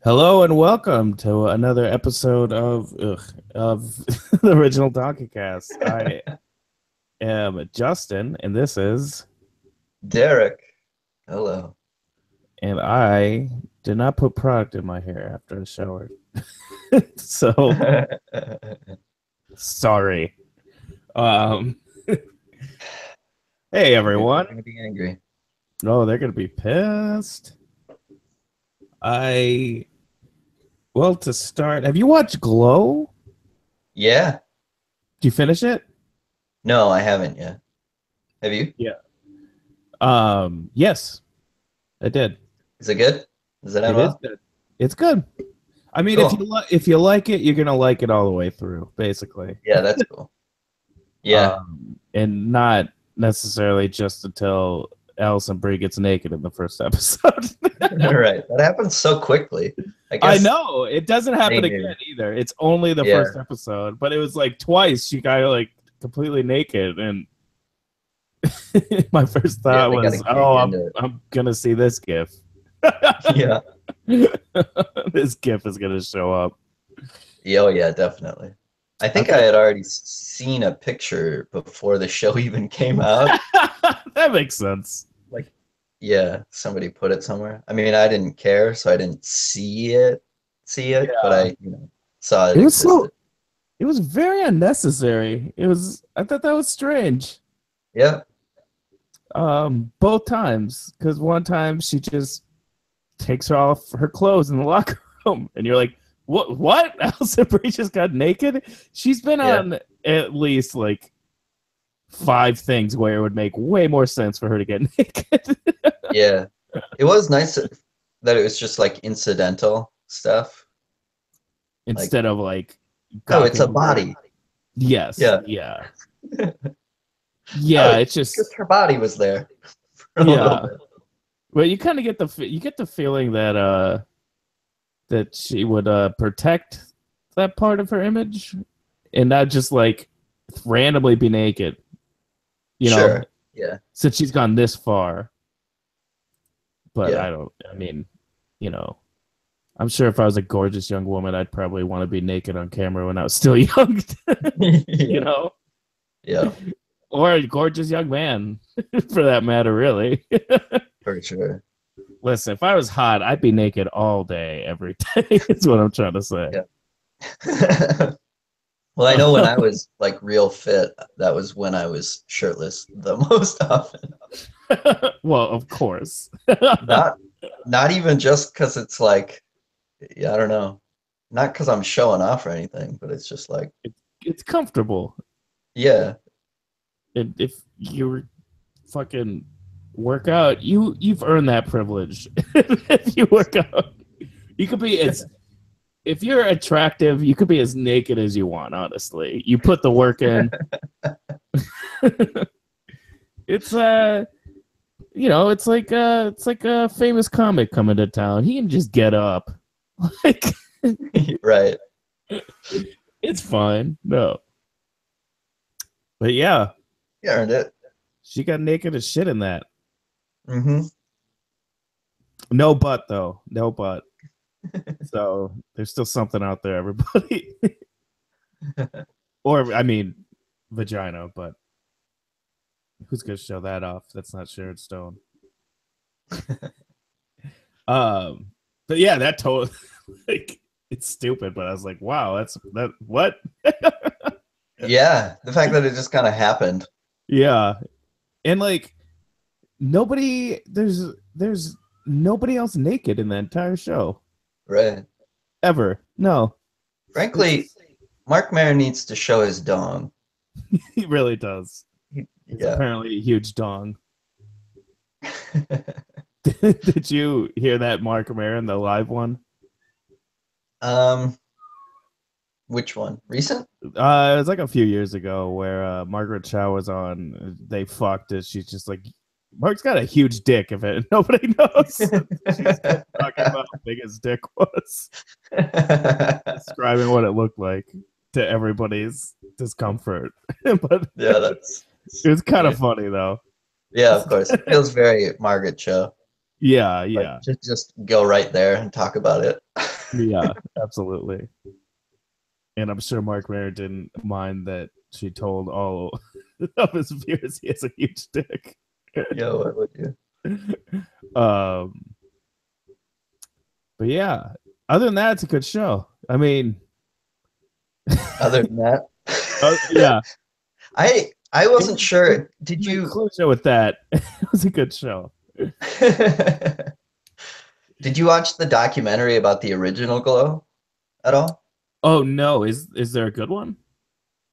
Hello and welcome to another episode of the original Donkeykast. I am Justin, and this is, Derek, hello. and I did not put product in my hair after I showered, so sorry. Um, hey They're everyone. gonna be angry. Oh, they're gonna be pissed. I well to start. Have you watched Glow? Yeah. Did you finish it? No, I haven't yet. Have you? Yeah. Yes, I did. Is it good? Does it end It is well? good. It's good. I mean, Cool. if you like it, you're gonna like it all the way through, basically, Yeah, that's cool. Yeah. and not necessarily just until Allison Brie gets naked in the first episode. All right. That happens so quickly. I I guess know it doesn't they happen knew. again either. It's only the Yeah. first episode, but it was like twice she got like completely naked, and my first Yeah, thought they gotta was, get "Oh, you I'm into it. I'm gonna see this gif. Yeah. This gif is gonna show up." Yeah, oh yeah, definitely. I I think I thought had already seen a picture before the show even came out. that makes sense. Like, yeah, somebody put it somewhere. I mean, I didn't care, so I didn't see it, but Yeah. saw it It was so existed. it was very unnecessary. I thought that was strange. Yeah. Both times. Because one time she just takes her off her clothes in the locker room and you're like, what? Alison Brie just got naked? She's been Yeah. on at least like five things where it would make way more sense for her to get naked Yeah. It was nice that it was just like incidental stuff. Like, instead of like oh, it's a gawking. body. Yes, Yeah. yeah. Oh, Yeah, it's it's just just her body was there for a little yeah. bit. Well, you kind of get you get the feeling that that she would protect that part of her image and not just like randomly be naked, you know, Sure. Yeah. since she's gone this far. But Yeah. I mean, you know, I'm sure if I was a gorgeous young woman, I'd probably want to be naked on camera when I was still young, you Yeah. know, Yeah. or a gorgeous young man for that matter, really. For sure. Listen, if I was hot, I'd be naked all day, every day, is what I'm trying to say. Yeah. Well, I know when I was like real fit, that was when I was shirtless the most often. Well, of course. Not not even just because it's like, yeah, I don't know. Not because I'm showing off or anything, but it's just like, It's comfortable. yeah, And if you fucking work out, you've earned that privilege. If you work out, you could be as if you're attractive, you could be as naked as you want. Honestly, you put the work in. It's it's like a famous comic coming to town. He can just get up. Like right. it's fine. No, but yeah, You earned it. she got naked as shit in that. Hmm. No butt though. No butt. So there's still something out there, everybody. Or I mean, vagina, but who's gonna show that off? That's not Sharon Stone. Um, but yeah, that totally like it's stupid, but I was like, wow, that's that what? Yeah, the fact that it just kind of happened. Yeah, and like nobody, there's nobody else naked in the entire show Right. ever. No, Frankly, it's Mark Maron needs to show his dong. he really does. It's Yeah. apparently a huge dong. Did you hear that Mark Maron, the live one? Um, which one? Recent? It was like a few years ago where Margaret Chow was on. They fucked it. She's just like, Mark's got a huge dick. If it nobody knows, she's kept talking about how big his dick was, describing what it looked like to everybody's discomfort. But Yeah, that's it was kind funny. of funny though. Yeah, of course. It feels very Margaret Cho. Yeah, Like yeah, just go right there and talk about it. yeah, absolutely. And I'm sure Mark Mayer didn't mind that she told all of his viewers he has a huge dick. Yo, what would you? um, but yeah, other than that, it's a good show. I mean, Other than that, yeah, I wasn't sure. in Did you conclusion with that, it was a good show. did you watch the documentary about the original Glow at all? Oh no, is there a good one?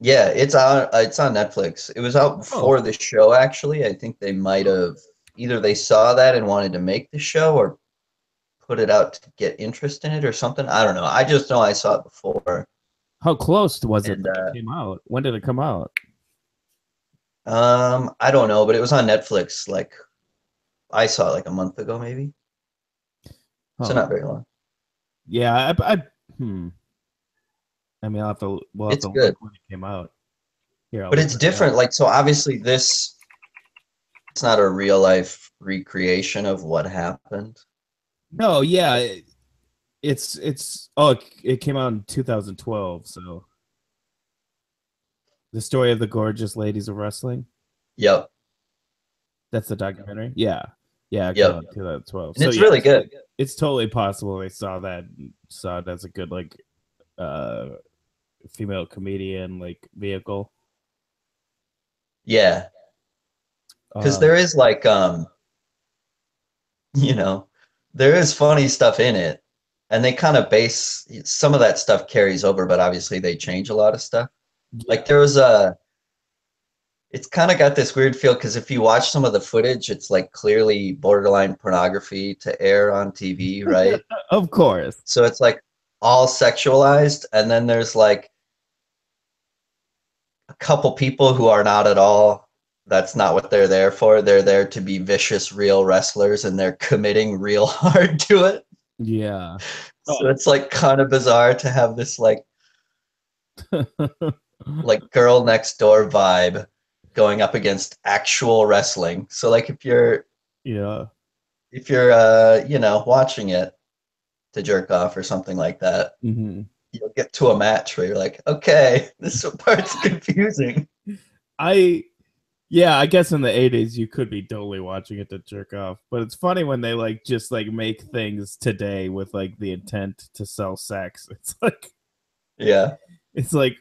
Yeah, it's on Netflix. It was out Oh, before the show actually. I think they might have either they saw that and wanted to make the show or put it out to get interest in it or something. I don't know. I just know I saw it before. how close was it And that it came out? When did it come out? I don't know, but it was on Netflix like I saw it like a month ago maybe. So Huh. not very long. Yeah, hmm. I mean, we'll have It's to look good. when it came out. Here, I'll But look it's right now. different. Like so obviously this it's not a real life recreation of what happened. No, yeah, it's it came out in 2012. So the story of the gorgeous ladies of wrestling. Yep. That's the documentary. Yeah, yeah, it came out Yep. in 2012. And So it's yeah, really good. it's totally possible they saw that and saw it as a good like uh female comedian like vehicle. Yeah. Because Uh, there is like you know, there is funny stuff in it. And they kind of base some of that stuff carries over, but obviously they change a lot of stuff. Like yeah, there was a it's kind of got this weird feel because if you watch some of the footage, it's like clearly borderline pornography to air on TV, right? of course. So it's like all sexualized, and then there's like a couple people who are not at all. That's not what they're there for. They're there to be vicious, real wrestlers, and they're committing real hard to it. Yeah. So it's like kind of bizarre to have this like girl next door vibe going up against actual wrestling. So like Yeah. if you're you know watching it to jerk off or something like that, Hmm. you'll get to a match where you're like, okay, this part's confusing. I Yeah, I guess in the 80s you could be totally watching it to jerk off, but it's funny when they like just like make things today with like the intent to sell sex. Yeah. It's like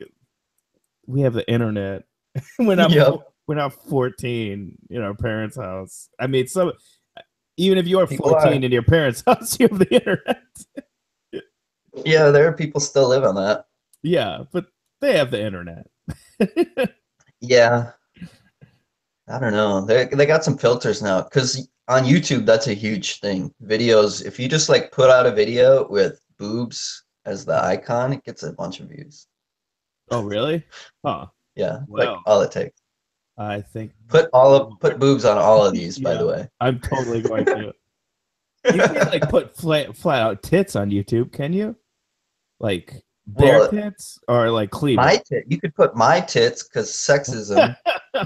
we have the internet. we're not Yep. we're not 14 in our parents' house. I mean, some even if you are People 14 are. in your parents' house, you have the internet. Yeah, there are people still live on that. Yeah, but they have the internet. Yeah. I don't know. They got some filters now because on YouTube that's a huge thing. Videos, if you just like put out a video with boobs as the icon, it gets a bunch of views. Oh, really? Huh. Yeah, like Well, all it takes. I think Put boobs on all of these, by the yeah, way. I'm totally going to. You can't like put flat out tits on YouTube, can you? Like bare Well, tits or like my cleavage? tit you could put my tits because sexism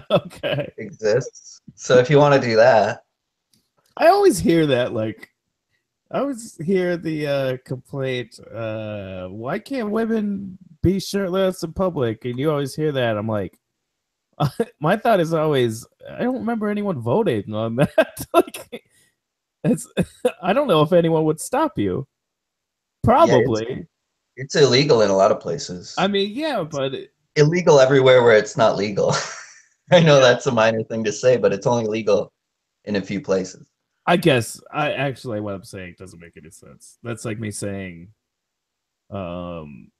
Okay. exists. So if you want to do that, I always hear that like I always hear the complaint, why can't women be shirtless in public? And you always hear that. I'm like, my thought is always, I don't remember anyone voting on that. like, it's, I don't know if anyone would stop you. yeah, Probably. it's illegal in a lot of I places. mean, yeah, It's but illegal everywhere where it's not legal. I know yeah, that's a minor thing to say, but it's only legal in a few places. I guess I actually what I'm saying doesn't make any sense. That's like me saying, um,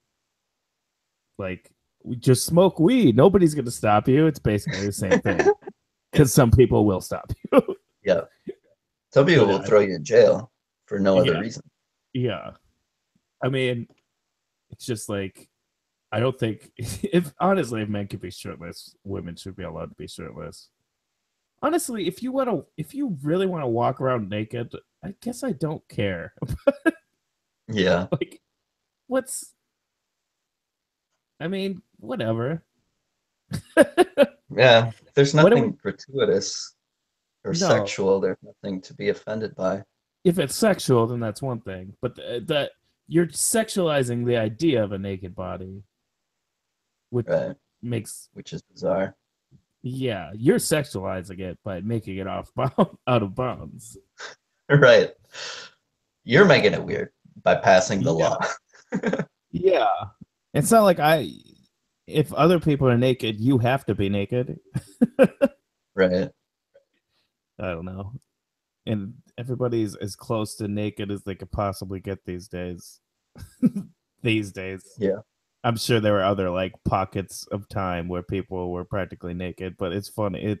like we just smoke weed. Nobody's gonna stop you. It's basically the same thing because some people will stop you. Yeah. Some people but will throw you in jail for no other yeah, reason. yeah. I mean, it's just like I don't think if honestly, if men could be shirtless, women should be allowed to be shirtless. Honestly, if you really want to walk around naked, I guess I don't care. Yeah. like, what's? I mean, whatever. Yeah. There's What do we? nothing gratuitous or No, sexual. There's nothing to be offended by. if it's sexual, then that's one thing. But that you're sexualizing the idea of a naked body, which Right. makes Which is bizarre. yeah, you're sexualizing it by making it off bound, out of bounds. Right. You're making it weird by passing the Yeah, law. yeah. It's not like if other people are naked, you have to be naked. Right. I don't know. And everybody's as close to naked as they could possibly get these days. These days. Yeah. I'm sure there were other like pockets of time where people were practically naked, but it's funny.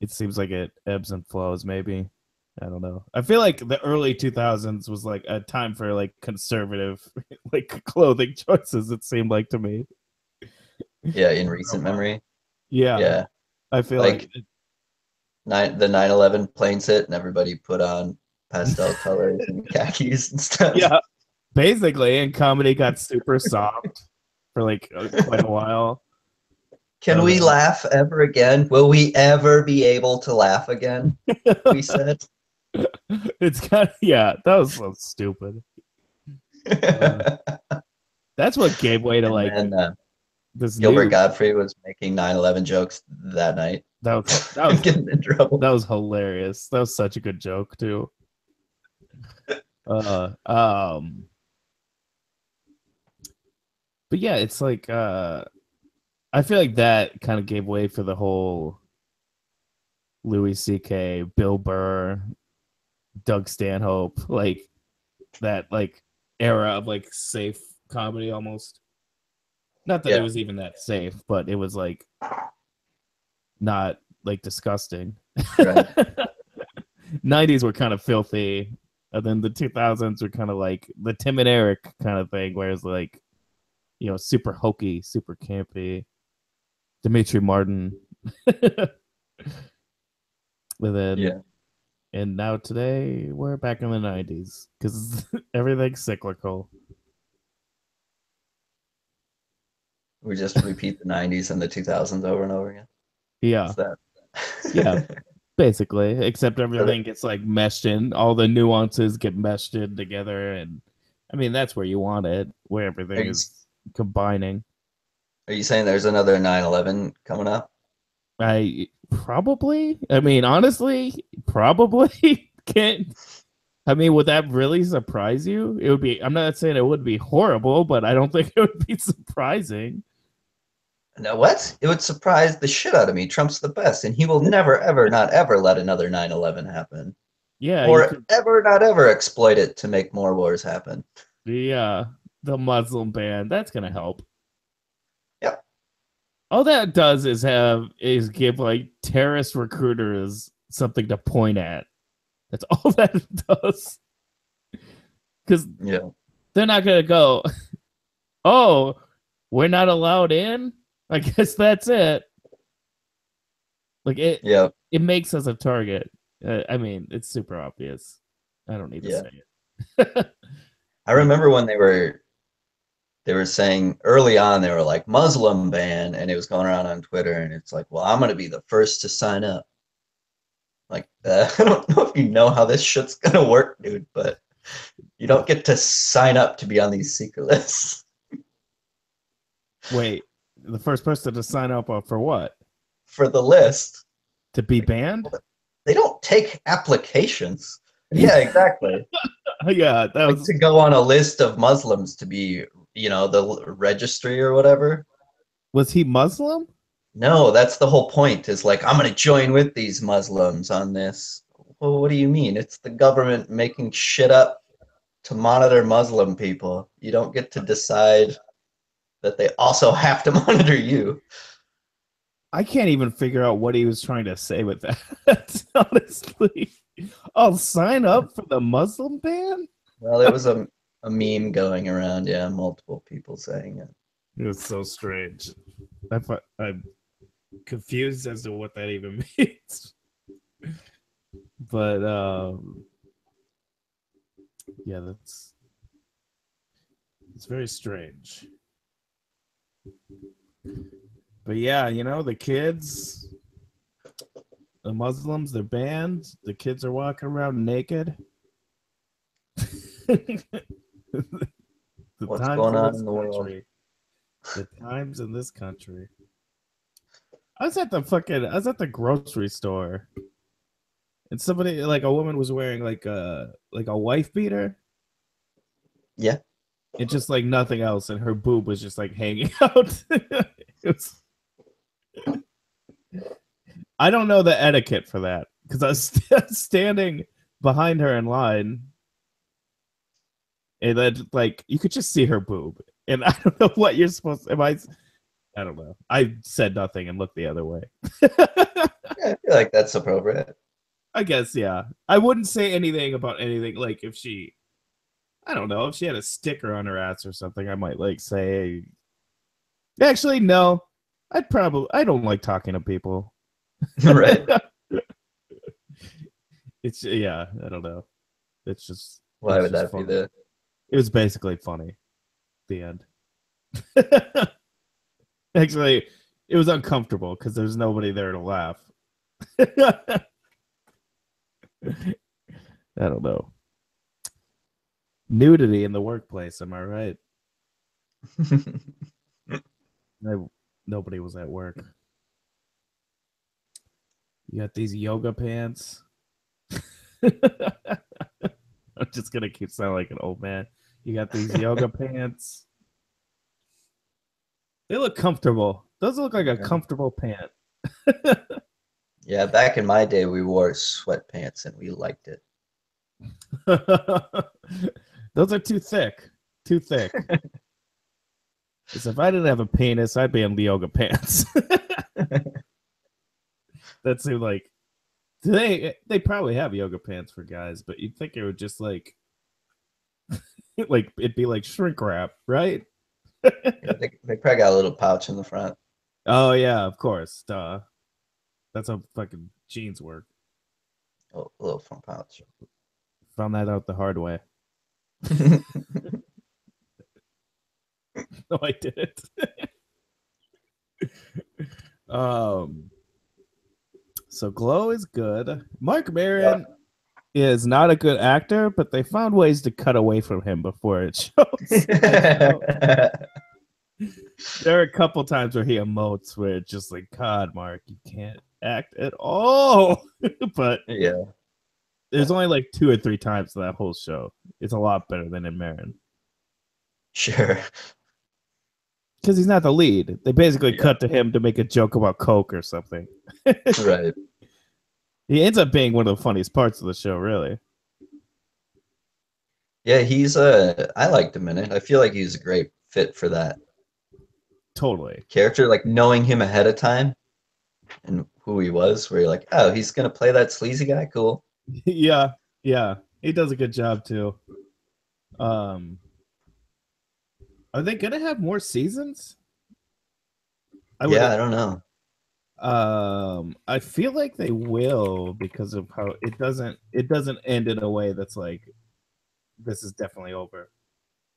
It seems like it ebbs and flows, maybe. I don't know. I feel like the early 2000s was like a time for like conservative like clothing choices, it seemed like to me. Yeah. In recent memory. Yeah. Yeah. I feel like Like the 9/11 planes hit and everybody put on pastel colors and khakis and stuff. yeah, basically, and comedy got super soft for like quite a while. Can we laugh ever again? Will we ever be able to laugh again? We said. It's kind of yeah, that was so stupid. Uh, that's what gave way to And like then this Gilbert new. Godfrey was making 9/11 jokes that night, That was getting in trouble. that was hilarious. That was such a good joke too. Uh, um, but yeah, it's like I feel like that kind of gave way for the whole Louis C.K., Bill Burr, Doug Stanhope, like that like era of like safe comedy almost. Not that it Yeah, was even that safe, but it was like not like disgusting. right. 90s were kind of filthy, and then the 2000s were kind of like the Tim and Eric kind of thing, whereas like super hokey, super campy. Dimitri Martin, and then Yeah, and now today we're back in the 90s because everything's cyclical. we just repeat the 90s and the 2000s over and over again. Yeah, Is that? yeah, basically, except Are they- everything gets like meshed in, all the nuances get meshed in together, and I mean that's where you want it, where are everything you, is combining. are you saying there's another 9/11 coming up? I mean, honestly, probably can't. I mean, would that really surprise you? It would be. I'm not saying it would be horrible, but I don't think it would be surprising. No, what? It would surprise the shit out of me. Trump's the best, and he will never, ever, not ever let another 9/11 happen, Yeah, you or could. ever, not ever exploit it to make more wars happen. The Muslim ban that's gonna help. Yep. All that does is give like terrorist recruiters something to point at. That's all that it does. Because Yeah. they're not gonna go, oh, we're not allowed in. I guess that's it. Like Yeah. it makes us a target. I mean, it's super obvious. I don't need to Yeah. say it. I But remember when they were saying early on they were like Muslim ban, and it was going around on Twitter, and it's like, well, I'm gonna be the first to sign up. Like, I don't know if you know how this shit's gonna work, dude, but you don't get to sign up to be on these secret lists wait, the first person to sign up for what? for the list. To be Like, banned? they don't take applications. Yeah, Yeah, exactly. yeah, that Like was. to go on a list of Muslims to be, the registry or whatever. Was he Muslim? No, that's the whole point is like, I'm going to join with these Muslims on this. Well, what do you mean? It's the government making shit up to monitor Muslim people. You don't get to decide that they also have to monitor you. I can't even figure out what he was trying to say with that. Honestly, I'll sign up for the Muslim ban. Well, it was a meme going around. Yeah, multiple people saying it. It was so strange. I'm confused as to what that even means. But yeah, it's very strange. But yeah, the kids, The Muslims, they're banned. The kids are walking around naked. The What's times going in on this in the world? country. The times in this country. I was at the grocery store, and somebody, like a woman, was wearing like a wife beater Yeah. and just like nothing else, and her boob was just like hanging out. It's, I don't know the etiquette for that because I was standing behind her in line, and then like you could just see her boob, and I don't know what you're supposed to. Am I don't know. I said nothing and looked the other way. Yeah, I feel like that's appropriate. I guess, yeah. I wouldn't say anything about anything. Like if she, I don't know, if she had a sticker on her ass or something, I might like say. Actually, no. I don't like talking to people. Right. It's yeah. I don't know. It's just. Why It's would just that be funny. the It was basically funny. The end. Actually, it was uncomfortable because there's nobody there to laugh. I don't know. Nudity in the workplace, am I right? Nobody was at work. You got these yoga pants. I'm just gonna keep sounding like an old man. You got these yoga pants. They look comfortable. Those look like a comfortable pant. Yeah, back in my day, we wore sweatpants and we liked it. Those are too thick. Too thick. Because if I didn't have a penis, I'd be in the yoga pants. That seemed like they probably have yoga pants for guys, but you'd think it would just like it'd be like shrink wrap, right? They probably got a little pouch in the front. Oh yeah, of course. Duh. That's how fucking jeans work. A little front pouch. Found that out the hard way. No, I didn't. So Glow is good. Mark Maron is not a good actor, but they found ways to cut away from him before it shows. There are a couple times where he emotes where it's just like, God, Mark, you can't act at all. But yeah, there's only like 2 or 3 times in that whole show. It's a lot better than in Maron. sure. Because he's not the lead. They basically cut to him to make a joke about Coke or something. Right. He ends up being one of the funniest parts of the show, really. Yeah, I liked him in it. I feel like he's a great fit for that Totally. character, like knowing him ahead of time and who he was, where you're like, oh, he's gonna play that sleazy guy, cool. Yeah, yeah. He does a good job too. Are they gonna have more seasons? I don't know. I feel like they will because of how it doesn't end in a way that's like this is definitely over.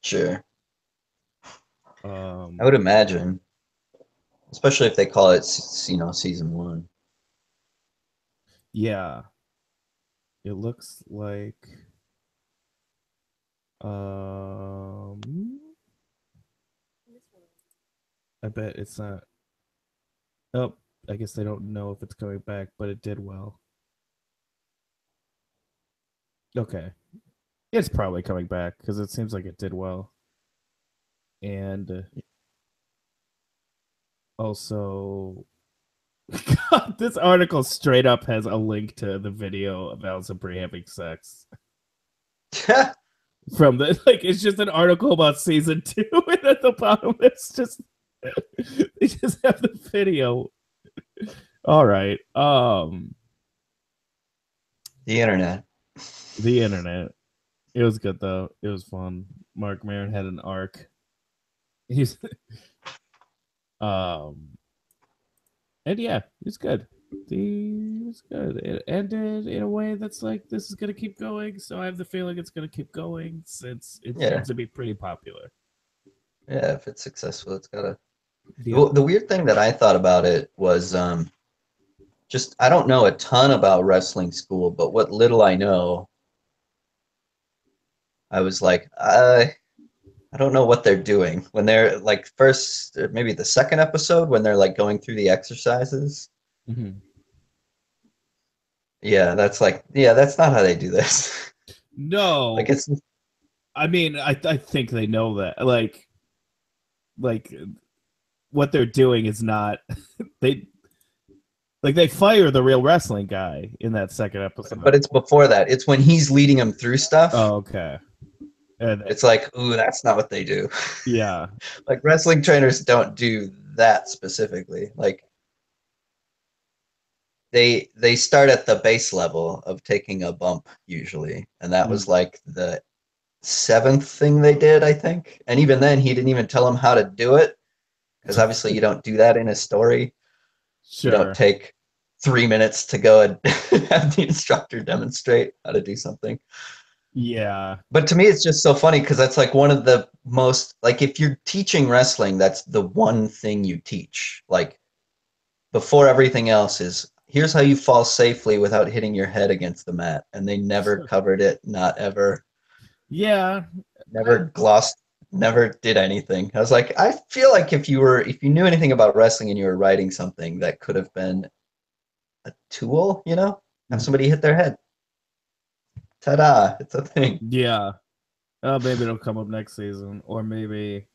Sure. I would imagine, especially if they call it, season 1. Yeah. It looks like I bet it's not. Oh, I guess they don't know if it's coming back, but it did well. Okay. It's probably coming back because it seems like it did well. And also, God, this article straight up has a link to the video of Alison Brie having sex. From the it's just an article about season 2, and at the bottom it's just they just have the video. All right. The internet. The internet. It was good though. It was fun. Mark Maron had an arc. He's and yeah, it's good. It's good. It ended in a way that's like this is gonna keep going, so I have the feeling it's gonna keep going since it seems to be pretty popular. Yeah, if it's successful, it's gotta. The weird thing that I thought about it was just I don't know a ton about wrestling school, but what little I know, I was like, I don't know what they're doing when they're like first, maybe the second episode when they're like going through the exercises. Mhm. Yeah, that's like, yeah, that's not how they do this. Like No, it's I mean, I think they know that. Like what they're doing is not they like they fire the real wrestling guy in that second but episode. it's before that. It's when he's leading them through stuff. Oh, okay. And It's like, ooh, that's not what they do. yeah, Like wrestling trainers don't do that specifically. Like they start at the base level of taking a bump usually, and that was mm, like the seventh thing they did, I think. And even then, he didn't even tell them how to do it because obviously you don't do that in a story. You don't sure. take 3 minutes to go and have the instructor demonstrate how to do something. Yeah, But to me, it's just so funny because that's like one of the most, like, if you're teaching wrestling, that's the one thing you teach. Like, before everything else is here's how you fall safely without hitting your head against the mat. And they never covered it, not ever, yeah. I never glossed, never did anything. I was like, I feel like if you knew anything about wrestling and you were writing something that could have been a tool, have mhm. somebody hit their head. Ta-da, it's a thing. Yeah. Maybe it'll come up next season, or maybe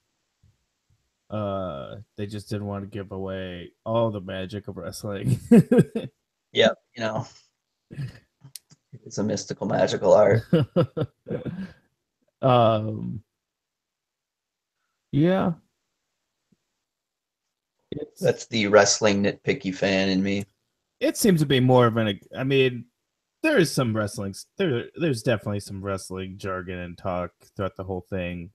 they just didn't want to give away all the magic of wrestling. Yep, it's a mystical, magical art. um, yeah, it's That's the wrestling nitpicky fan in me. it seems to be more of an. I mean, there is some wrestling. There's definitely some wrestling jargon and talk throughout the whole thing,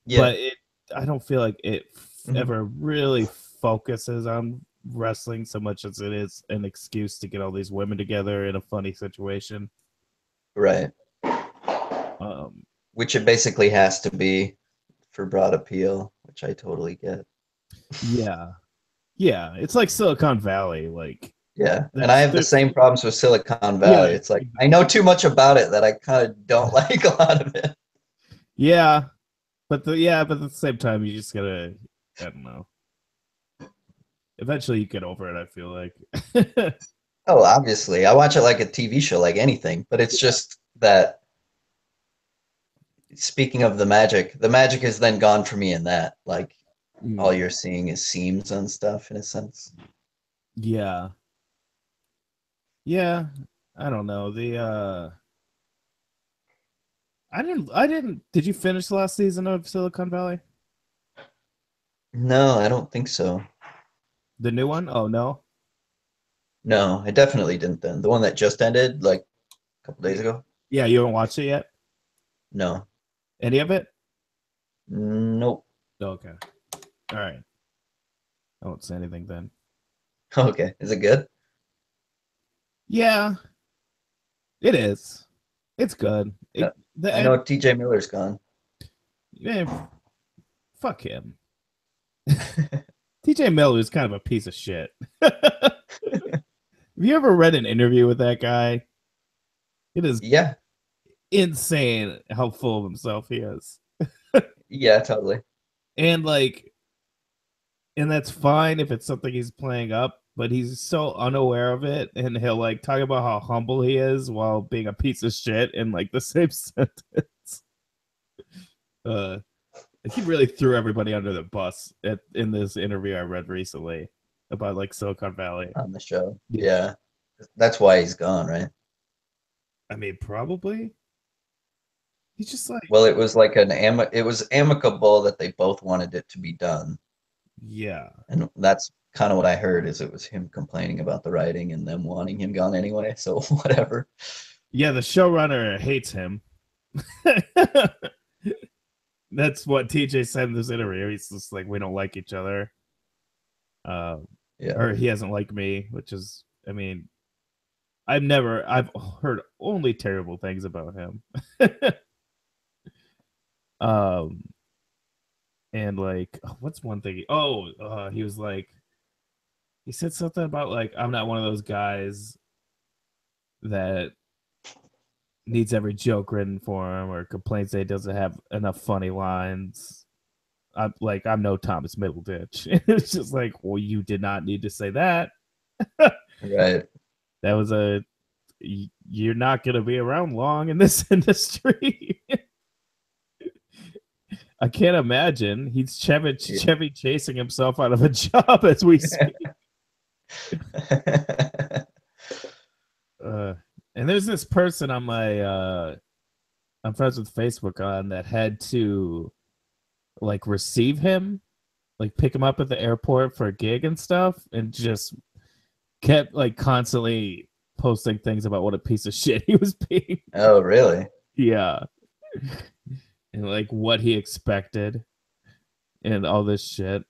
Yeah. but I don't feel like it Mhm. ever really focuses on wrestling so much as it is an excuse to get all these women together in a funny situation. Right. Um, Which it basically has to be for broad appeal, which I totally get. yeah, yeah, it's like Silicon Valley. Like Yeah. And I have the there's same problems with Silicon yeah, Valley. It's like I know too much about it that I kind of don't like a lot of it. yeah, but at the same time, you just gotta, I don't know. Eventually, you get over it. I feel like. Oh, obviously. I watch it like a TV show, like anything, but it's Yeah. just that speaking of the magic is then gone for me in that. Like all Mm, you're seeing is seams and stuff in a sense. yeah, yeah. I don't know. I didn't. Did you finish the last season of Silicon Valley? No, I don't think so. The new one? Oh no. No, I definitely didn't then. The one that just ended like a couple days ago? Yeah, you haven't watched it yet. No. Any of it? Nope. Okay. All right. I won't say anything then. Okay. Is it good? Yeah, it is. It's good. Yeah. The I end. know TJ Miller's gone. Man, fuck him. TJ Miller is kind of a piece of shit. Have you ever read an interview with that guy? It is Yeah. insane how full of himself he is. Yeah, totally. And like, and that's fine if it's something he's playing up, but he's so unaware of it, and he'll like talk about how humble he is while being a piece of shit in like the same sentence. Uh, he really threw everybody under the bus in this interview I read recently about like Silicon Valley. On the show. Yeah, Yeah. That's why he's gone, right? I mean, probably he's just like, Well, it was like it was amicable that they both wanted it to be done. yeah, And that's kind of what I heard is it was him complaining about the writing and them wanting him gone anyway. So whatever. yeah. The showrunner hates him. That's what TJ said in this interview. He's just like, we don't like each other. Um, Yeah. or he hasn't liked me, which is, I mean, I've heard only terrible things about him. um, and like, what's one thing? He was like, He said something about like I'm not one of those guys that needs every joke written for him or complains that he doesn't have enough funny lines. I'm no Thomas Middleditch. It's just like, well, you did not need to say that. Right. That was a you're not going to be around long in this industry. I can't imagine. He's Chevy chasing himself out of a job as we speak. And there's this person on my I'm friends with Facebook on that had to like receive him, like pick him up at the airport for a gig and stuff, and just kept like constantly posting things about what a piece of shit he was being. Oh, really? Yeah. And like what he expected and all this shit.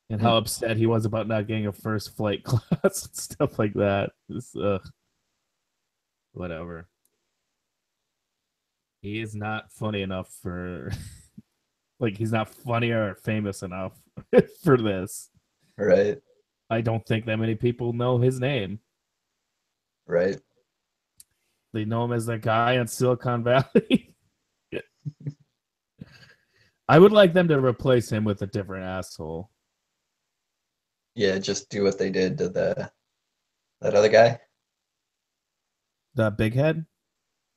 And how upset he was about not getting a first flight class and stuff like that. Just, whatever. He is not funny enough for like he's not funny or famous enough for this. Right. I don't think that many people know his name. Right. They know him as that guy on Silicon Valley. I would like them to replace him with a different asshole. Yeah, just do what they did to that other guy. The big head?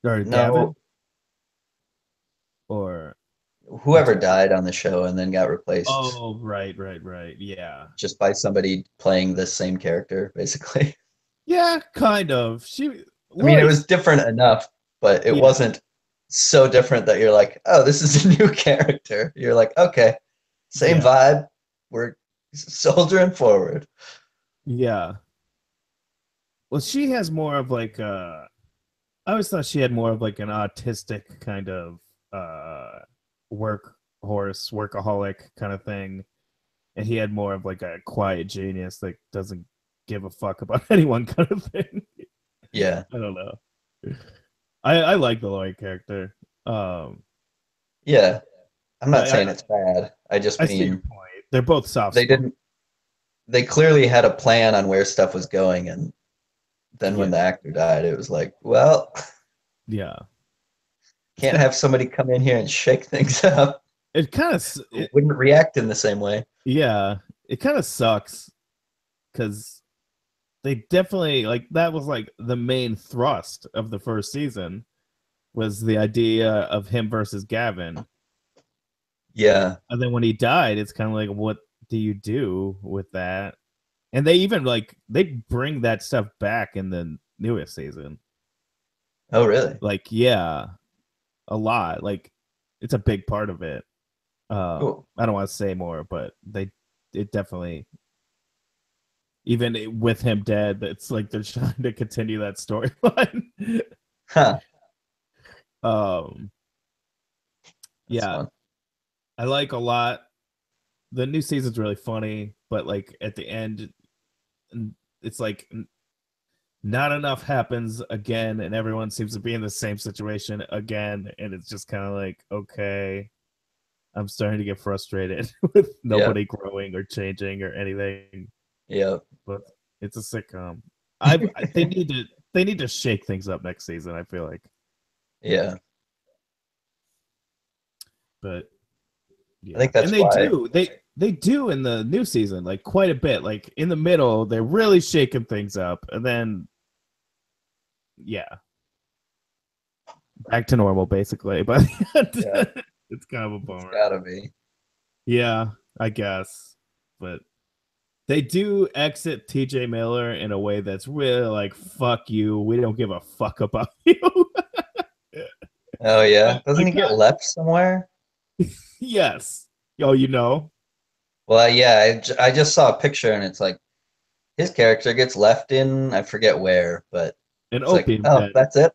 Or No, Gavin? Or whoever died on the show and then got replaced oh, right. Yeah. just by somebody playing the same character, basically. Yeah, kind of. I mean, it was different enough, but it wasn't so different that you're like, oh, this is a new character. You're like, okay, same vibe. We're soldiering forward. Yeah. Well, she has more of like I always thought she had more of like an autistic kind of workaholic kind of thing. And he had more of like a quiet genius that doesn't give a fuck about anyone kind of thing. Yeah. I don't know. I like the Lloyd character. Yeah. I'm not saying it's bad. I just mean see your point. They're both soft. They clearly had a plan on where stuff was going, and then when the actor died, it was like, well, yeah. Can't have somebody come in here and shake things up. It kind of wouldn't react in the same way. Yeah, it kind of sucks because they definitely like that was like the main thrust of the first season was the idea of him versus Gavin. Yeah. And then when he died, it's kind of like, what do you do with that? And they even like they bring that stuff back in the newest season. Oh, really? Like, yeah, a lot. Like, it's a big part of it. Cool. I don't want to say more, but it definitely, even with him dead, it's like they're trying to continue that storyline. Huh. Yeah, fun. I like a lot. The new season's really funny, but like at the end, it's like not enough happens again, and everyone seems to be in the same situation again, and it's just kind of like, okay, I'm starting to get frustrated with nobody growing or changing or anything. Yeah, but it's a sitcom. They need to shake things up next season, I feel like. Yeah, but yeah. I think that's they do in the new season like quite a bit. Like in the middle, they're really shaking things up, and then back to normal basically. But it's kind of a bummer. It's gotta be. Yeah, I guess, but they do exit TJ Miller in a way that's really like, fuck you. We don't give a fuck about you. Oh, yeah. Doesn't he get left somewhere? Yes. Oh, you know? Well, yeah, I just saw a picture and it's like his character gets left in, I forget where, but an opium den. That's it?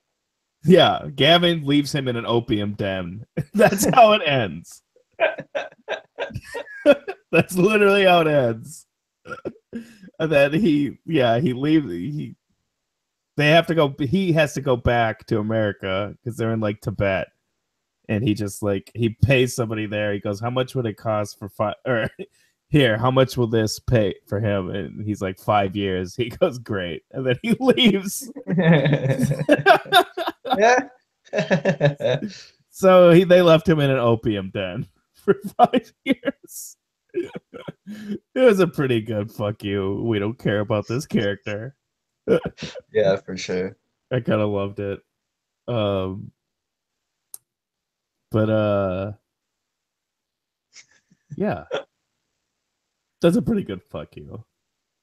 Yeah, Gavin leaves him in an opium den. That's how it ends. That's literally how it ends. And then he leaves. He has to go back to America because they're in like Tibet, and he just like he pays somebody there. He goes, "How much would it cost for or here, how much will this pay for him? And he's like, 5 years. He goes, great. And then he leaves. Yeah. So they left him in an opium den for 5 years. It was a pretty good fuck you. We don't care about this character. Yeah, for sure. I kind of loved it. Um, but yeah, that's a pretty good fuck you.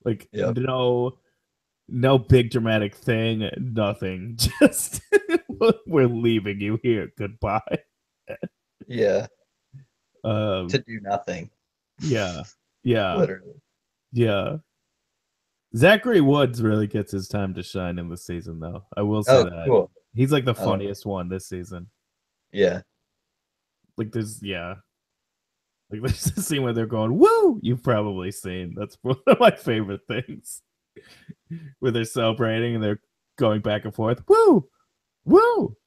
Like, Yep. no big dramatic thing, nothing. Just we're leaving you here. Goodbye. Yeah. Um, To do nothing, yeah, yeah, literally. yeah. Zachary Woods really gets his time to shine in the season, though. I will say Oh, that cool. he's like the I like funniest one this season. Yeah. Like like there's a scene where they're going, "Woo!" You've probably seen. That's one of my favorite things. Where they're celebrating and they're going back and forth, "Woo, woo!"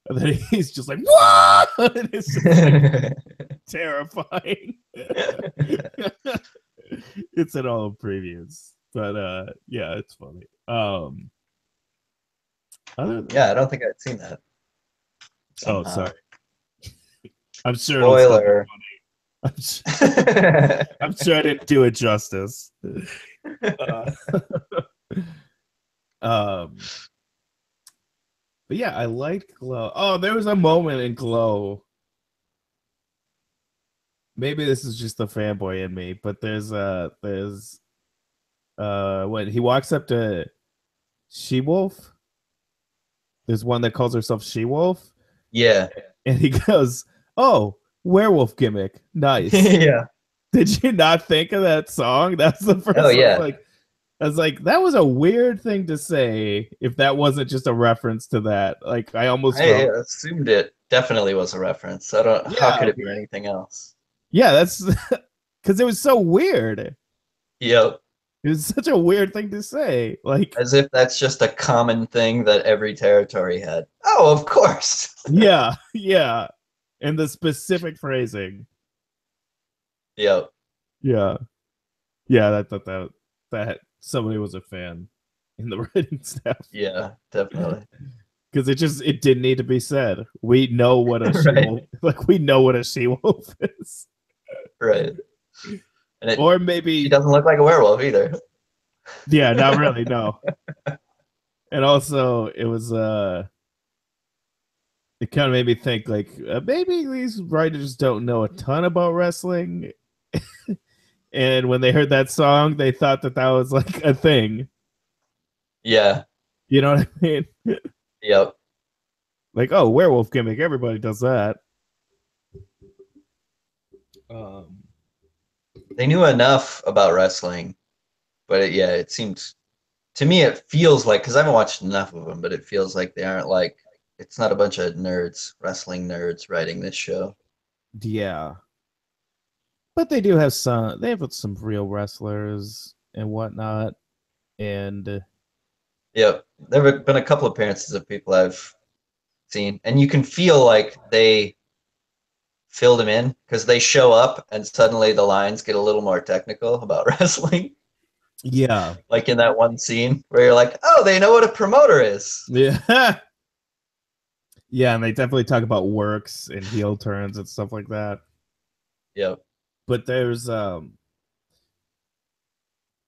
And then he's just like, "Whoa!" And it's just like terrifying. It's in all the previews, but yeah, it's funny. Other than Yeah, I don't think I'd seen that oh, somehow. sorry. I'm sure it'll still be Spoiler. funny. I'm sure I didn't do it justice. Um, but yeah, I liked Glow. Oh, there was a moment in Glow. Maybe this is just the fanboy in me, but there's when he walks up to She Wolf. There's one that calls herself She Wolf, Yeah. and he goes, "Oh, werewolf gimmick, nice." Yeah. Did you not think of that song? That's the first Oh, yeah. like I was like, that was a weird thing to say if that wasn't just a reference to that. Like I almost I felt assumed it definitely was a reference. I don't. How yeah, could it be anything else? yeah, that's because it was so weird. Yep. It was such a weird thing to say. Like, As if that's just a common thing that every territory had. Oh, of course. yeah, yeah. And the specific phrasing. Yep. Yeah. Yeah, that somebody was a fan in the writing staff. Yeah, definitely. Because it didn't need to be said. We know what a she Right. wolf like we know what a she wolf is. Right. And Or she maybe doesn't look like a werewolf either. yeah, not really, no. And also it kind of made me think like maybe these writers don't know a ton about wrestling. And when they heard that song, they thought that was like a thing. Yeah. You know what I mean? Yep. Like, oh, werewolf gimmick, everybody does that. Um, They knew enough about wrestling, but yeah, it seems to me it feels like because I haven't watched enough of them, but it feels like they aren't like it's not a bunch of nerds, wrestling nerds writing this show. yeah, but they do have some. They have some real wrestlers and whatnot, and Yep. There have been a couple of appearances of people I've seen, and you can feel like they filled them in because they show up and suddenly the lines get a little more technical about wrestling. yeah, Like in that one scene where you're like, oh, they know what a promoter is. yeah, yeah, and they definitely talk about works and heel turns and stuff like that. Yep. But there's I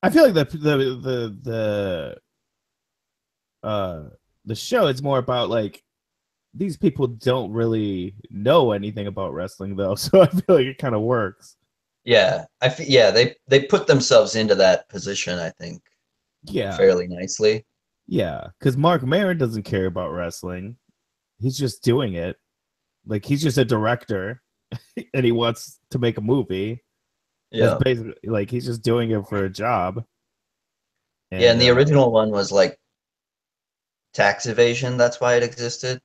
feel like the show is more about like these people don't really know anything about wrestling though, so I feel like it kind of works. Yeah. Yeah, they put themselves into that position, I think, Yeah, fairly nicely. yeah, because Mark Maron doesn't care about wrestling. He's just doing it. Like he's just a director, and he wants to make a movie. That's Yeah. basically like he's just doing it for a job. Yeah, and And the original one was like tax evasion, that's why it existed.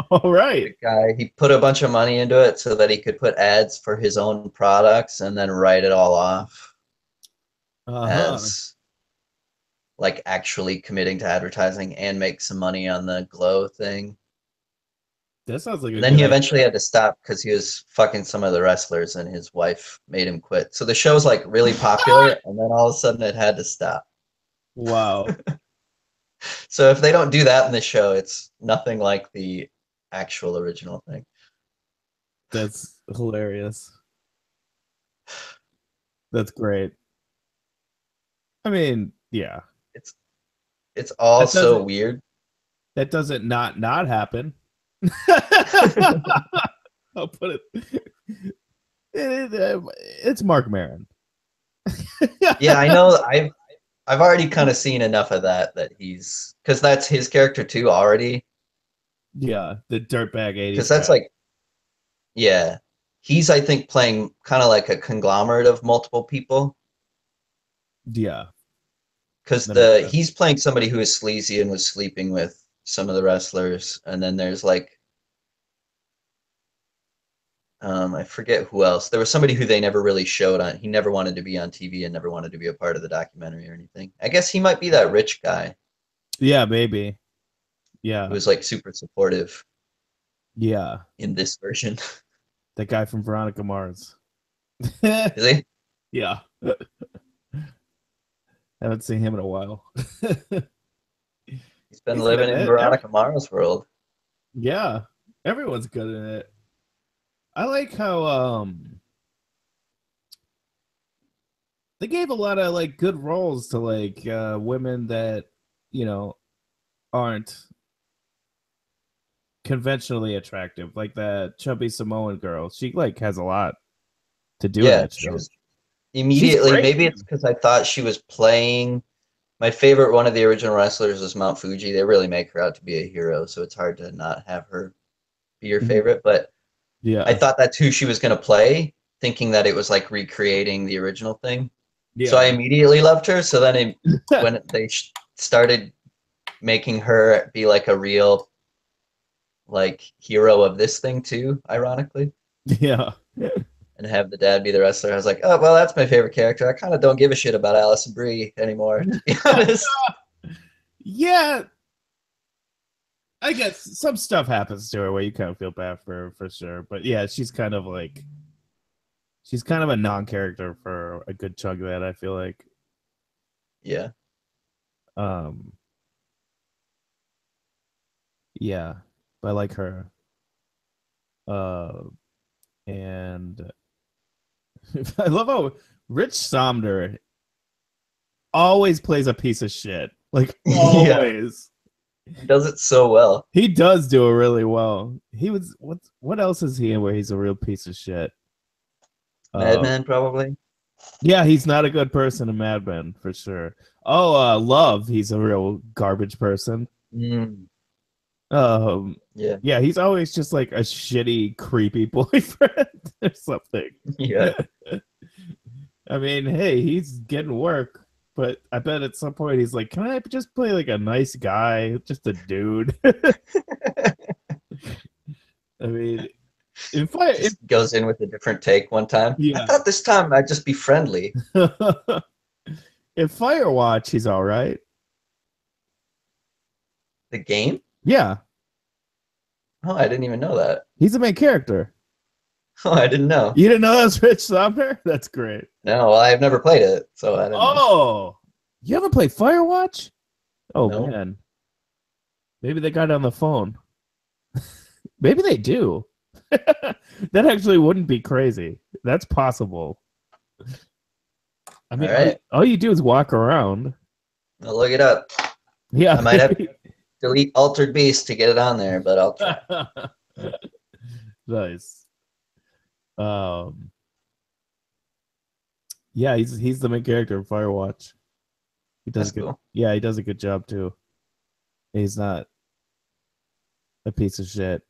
all right, The guy, he put a bunch of money into it so that he could put ads for his own products and then write it all off uh-huh. as like actually committing to advertising and make some money on the glow thing. That sounds like a And then good he idea. eventually had to stop because he was fucking some of the wrestlers, and his wife made him quit. So the show's like really popular, and then all of a sudden it had to stop. Wow, So if they don't do that in the show, it's nothing like the actual original thing. that's hilarious. That's great. I mean, yeah, It's it's all that so doesn't weird. not happen. I'll put it's Mark Maron. Yeah, I know. I've already kind of seen enough of that he's because that's his character too already. Yeah, the dirtbag Because 80s that's guy. like, yeah, he's I think playing kind of like a conglomerate of multiple people. Yeah, Because that makes the sense. he's playing somebody who is sleazy and was sleeping with some of the wrestlers, and then there's like I forget who else. There was somebody who they never really showed on. He never wanted to be on TV and never wanted to be a part of the documentary or anything. I guess he might be that rich guy Yeah, maybe. who Yeah, was like super supportive yeah. in this version. That guy from Veronica Mars. Is he? Yeah, haven't seen him in a while. He's been He's good living in in it. Veronica Mars world. Yeah, everyone's good in it. I like how they gave a lot of like good roles to like women that you know aren't conventionally attractive, like that chubby Samoan girl. She like has a lot to do in Yeah, that she show. was She's immediately. great Maybe too. it's because I thought she was playing. My favorite one of the original wrestlers is Mount Fuji. They really make her out to be a hero, so it's hard to not have her be your Mhm. favorite. But I Yeah, thought that's who she was going to play, thinking that it was like recreating the original thing. So I yeah, immediately loved her. So then when they started making her be like a real like hero of this thing too, ironically, yeah, and have the dad be the wrestler, I was like, oh well, that's my favorite character. I kind of don't give a shit about Allison Brie anymore, to be honest. yeah. I guess some stuff happens to her where you kind of feel bad for sure, but yeah, she's kind of a non-character for a good chunk of that. I feel like, Yeah, um, yeah, but I like her. Uh, and I love how Rich Somner always plays a piece of shit. Like yeah, always. he does it so well. He does do it really well. He was what else is he in where he's a real piece of shit? Uh Madman probably. yeah, he's not a good person in Mad Men for sure. Oh, Love, he's a real garbage person. Mm, Um yeah, yeah, he's always just like a shitty, creepy boyfriend or something. yeah, I mean, hey, he's getting work, but I bet at some point he's like, "Can I just play like a nice guy, just a dude?" I mean, if just goes in with a different take one time. I yeah, thought this time I'd just be friendly. if Firewatch, he's all right. The game? Yeah, Oh, I didn't even know that. he's the main character. Oh, I didn't know. You didn't know that was Rich Sumner? That's great. No, well, I've never played it, so I don't know. Oh, you haven't played Firewatch? Oh No. man, maybe they got it on the phone. Maybe they do. That actually wouldn't be crazy. That's possible. I All mean, right. all you do is walk around. I'll look it up. Yeah. I might have to delete Altered Beast to get it on there, but I'll try. Nice. Um, yeah, he's the main character of Firewatch. He does That's a good. cool. Yeah, he does a good job too. He's not a piece of shit.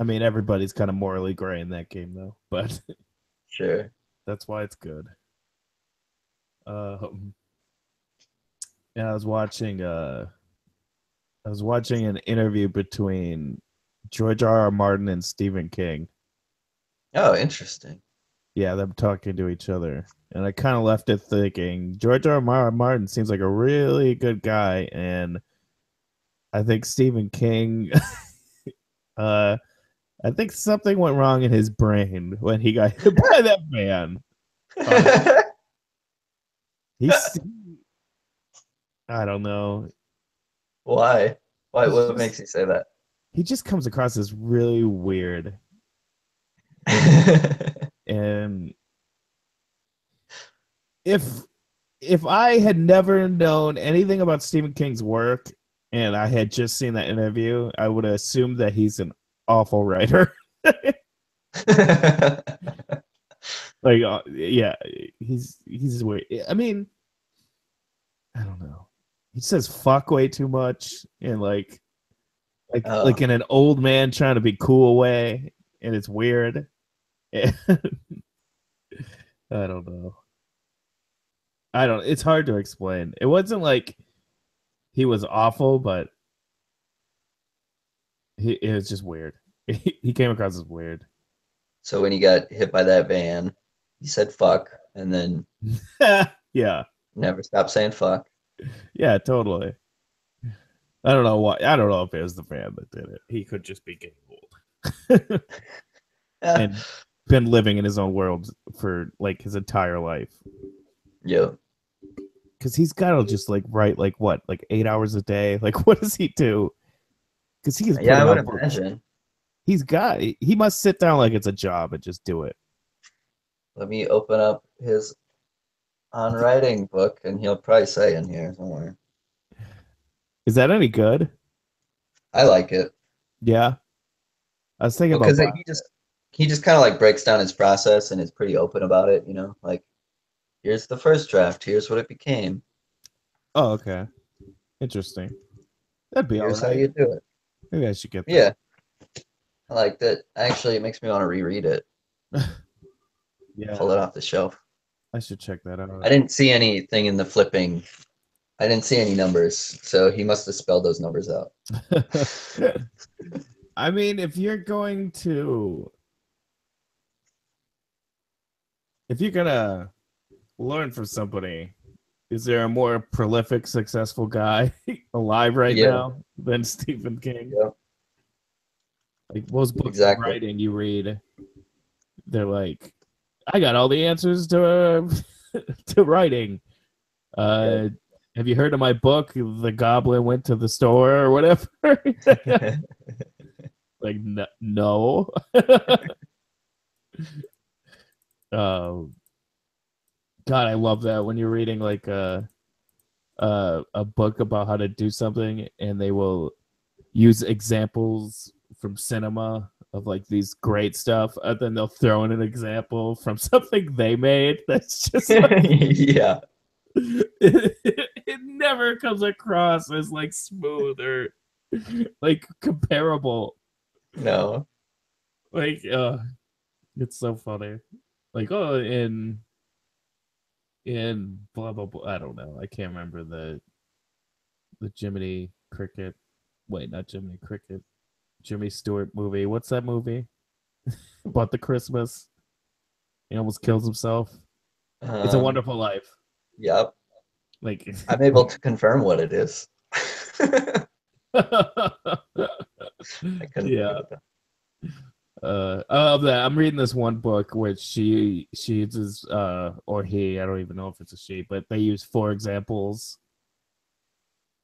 I mean, everybody's kind of morally gray in that game though, but Sure. that's why it's good. Yeah, I was watching an interview between George R. R. Martin and Stephen King. Oh, interesting. Yeah, them talking to each other. And I kind of left it thinking George R. R. Martin seems like a really good guy. And I think Stephen King I think something went wrong in his brain when he got hit by that van. Uh, he's I don't know. Why? Why? He's What just makes you say that? he just comes across as really weird. And if if I had never known anything about Stephen King's work and I had just seen that interview, I would have assumed that he's an awful writer. Like, yeah, he's weird. I mean, I don't know. He says fuck way too much, and like Oh, in an old man trying to be cool way, and it's weird. I don't know. I don't. It's hard to explain. It wasn't like he was awful, but it was just weird. He came across as weird. so when he got hit by that van, he said fuck and then Yeah, never stopped saying fuck. yeah, totally. I don't know why. I don't know if it was the fan that did it. He could just be getting old and been living in his own world for like his entire life. Yeah. Because he's got to just like write like what, like 8 hours a day. Like what does he do? Because he's Yeah, I putting would out books. imagine. He must sit down like it's a job and just do it. Let me open up his on writing book and he'll probably say in here somewhere. Is that any good? I like it. Yeah, I was thinking Well, about because he just kind of like breaks down his process and is pretty open about it, you know? Like, here's the first draft, here's what it became. Oh, okay, interesting. That'd be all Here's how right. you do it. Maybe I should get Yeah, I like that. Actually, it makes me want to reread it, that. pull Yeah, it off the shelf. I should check that I out. didn't see anything in the flipping. I didn't see any numbers, so he must have spelled those numbers out. I mean, if you're gonna learn from somebody, is there a more prolific, successful guy alive right Yeah, now than Stephen King? yeah, Like most books of exactly. writing you read, they're like, I got all the answers to to writing. Yep. Uh, have you heard of my book, The Goblin Went to the Store or whatever? Like, no. uh, God, I love that when you're reading like a book about how to do something, and they will use examples from cinema of like these great stuff, and then they'll throw in an example from something they made. That's just like Yeah. it never comes across as like smooth or like comparable. No. Like, it's so funny. Like, oh, in blah blah blah. I don't know. I can't remember the Jiminy Cricket. Wait, not Jiminy Cricket. Jimmy Stewart movie. What's that movie about the Christmas? He almost kills himself. It's a Um, Wonderful Life. yep. Like, I'm able to confirm what it is. I couldn't think of yeah. it though. Of that, I'm reading this one book which she uses or he, I don't even know if it's a she, but they use four examples.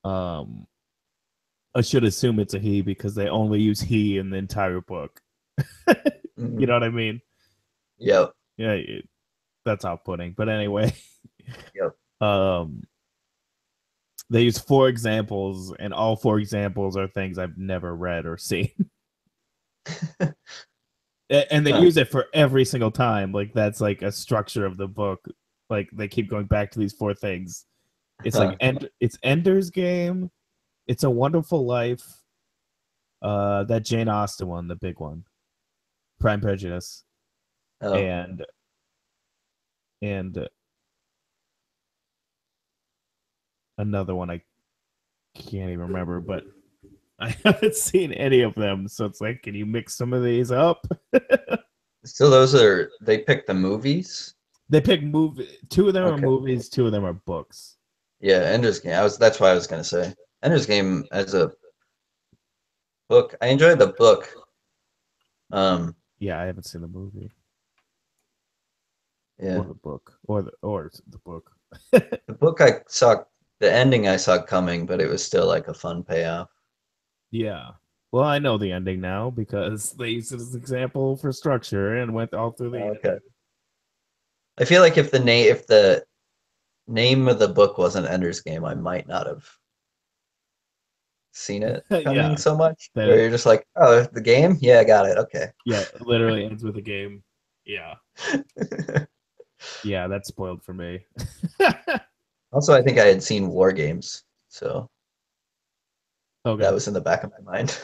Um, I should assume it's a he because they only use he in the entire book. You Mhm. know what I mean? Yep. Yeah, that's off-putting. But anyway, Yep. um, they use four examples, and all four examples are things I've never read or seen. And they Huh. use it for every single time. Like that's like a structure of the book. Like they keep going back to these four things. It's like Huh. it's Ender's Game. It's a Wonderful Life. That Jane Austen one, the big one, Prime Prejudice, Oh. and and another one I can't even remember, but I haven't seen any of them. So it's like, can you mix some of these up? So those are they picked the movies? They pick movie. Two of them are Okay. movies. Two of them are books. Yeah, Ender's Game. That's why I was gonna say. Ender's Game as a book. I enjoyed the book. Yeah, I haven't seen the movie or Yeah, the book or the book. the book I saw, the ending I saw coming, but it was still like a fun payoff. Yeah. Well, I know the ending now because they used it as an example for structure and went all through the Okay. I feel like if the name of the book wasn't Ender's Game, I might not have seen it ending. coming Yeah. so much. That Where it, you're just like, oh, the game? Yeah, I got it. Okay. yeah, it literally ends with a game. Yeah. Yeah, that's spoiled for me. Also, I think I had seen War Games, so that Okay. was in the back of my mind.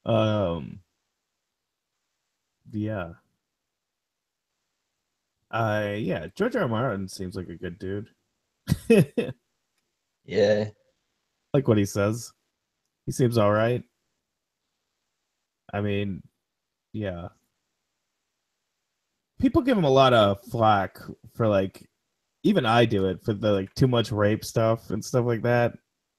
um yeah. Yeah, George R. R. Martin seems like a good dude. Yeah, Like what he says. He seems all right. I mean, yeah. People give him a lot of flack for like even I do it for the like too much rape stuff and stuff like that.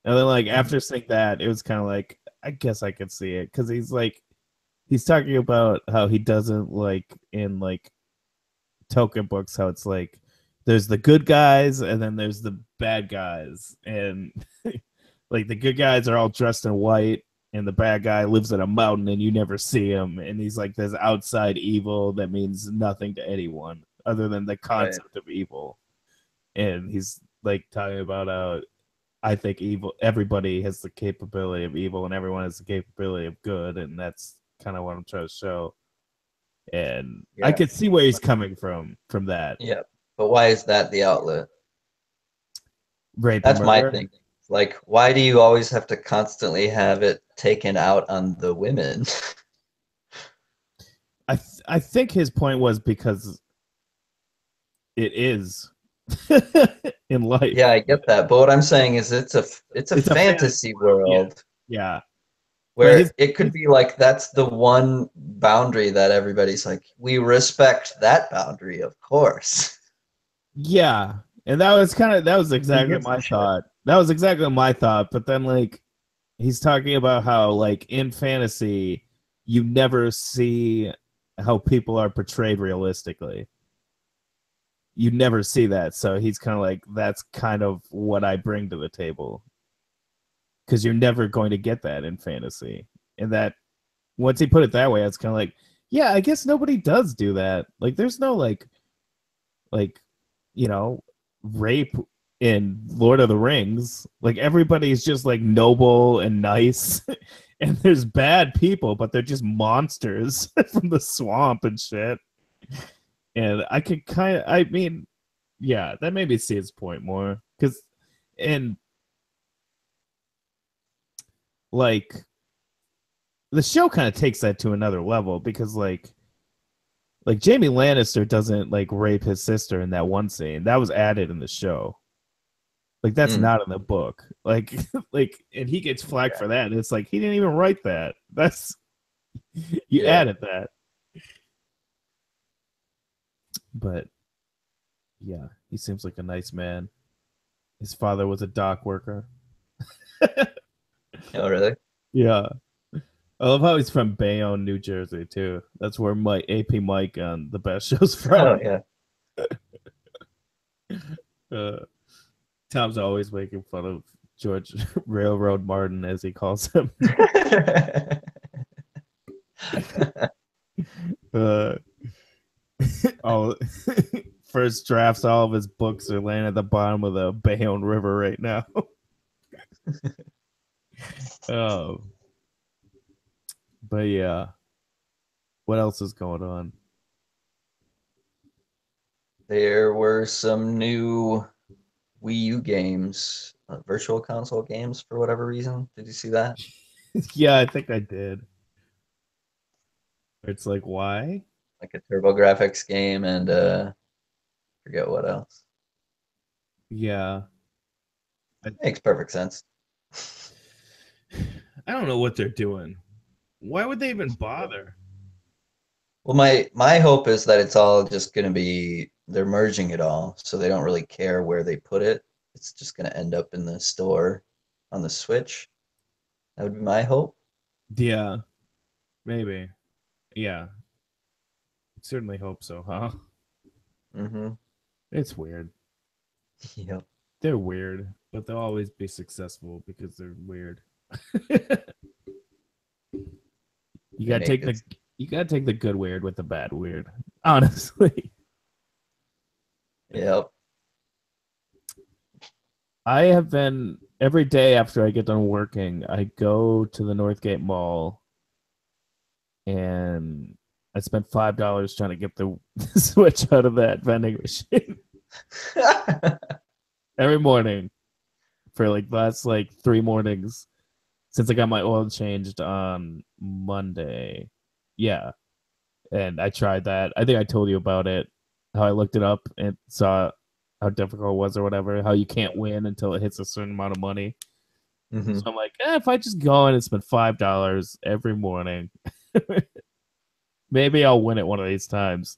And then like mhm, after seeing that, it was kind of like I guess I could see it because he's talking about how he doesn't like in like token books how it's like there's the good guys and then there's the bad guys and like the good guys are all dressed in white and the bad guy lives in a mountain and you never see him and he's like there's outside evil that means nothing to anyone other than the right. concept of evil and he's like talking about I think evil everybody has the capability of evil and everyone has the capability of good and that's kind of what I'm trying to show and I Yeah, could see where he's coming from that yeah. But why is that the outlet? rape and That's my murder. thing. Like, why do you always have to constantly have it taken out on the women? I think his point was because it is in life. Yeah, I get that. But what I'm saying is it's a It's a fantasy fantasy world. Yeah, world yeah. But where it could be like that's the one boundary that everybody's like, we respect that boundary, of course. yeah, and that was Who exactly gives a my shit? thought. That was exactly my thought. But then like he's talking about how like in fantasy you never see how people are portrayed realistically. You never see that. So he's kind of like that's kind of what I bring to the table because you're never going to get that in fantasy. And that once he put it that way, it's kind of like, yeah, I guess nobody does do that. Like, there's no like, you know, rape in Lord of the Rings. Like, everybody's just like noble and nice, and there's bad people, but they're just monsters from the swamp and shit. And I could kind of, I mean, yeah, that made me see his point more because, and like the show kind of takes that to another level because like Jamie Lannister doesn't like rape his sister in that one scene. That was added in the show. Like that's Mm, not in the book. Like like and he gets flagged yeah, for that. It's like he didn't even write that. That's you yeah. added that. But yeah, he seems like a nice man. His father was a dock worker. Oh, really? Yeah. I love how he's from Bayonne, New Jersey too. That's where Mike AP Mike on the best shows Oh, from. yeah. Uh, Tom's always making fun of George Railroad Martin, as he calls him. Uh, all first drafts, all of his books are laying at the bottom of the Bayonne River right now. Oh, but yeah, what else is going on? There were some new Wii U games, virtual console games for whatever reason. Did you see that? Yeah, I think I did. It's like why? Like a TurboGrafx game and forget what else. Yeah, I, Makes perfect sense. I don't know what they're doing. Why would they even bother? Well, my hope is that it's all just going to be they're merging it all, so they don't really care where they put it. It's just going to end up in the store on the Switch. That would be my hope. Yeah, maybe. Yeah, certainly hope so, huh? Mm-hmm. It's weird. Yep. They're weird, but they'll always be successful because they're weird. You They gotta make take good. the good weird with the bad weird. Honestly, Yep. I have been every day after I get done working, I go to the Northgate Mall and I spent $5 trying to get the switch out of that vending machine every morning for like last like 3 mornings since I got my oil changed on Monday. Yeah, and I tried that. I think I told you about it. How I looked it up and saw how difficult it was or whatever. How you can't win until it hits a certain amount of money. Hmm. So I'm like, if I just go in and spend $5 every morning, maybe I'll win it one of these times.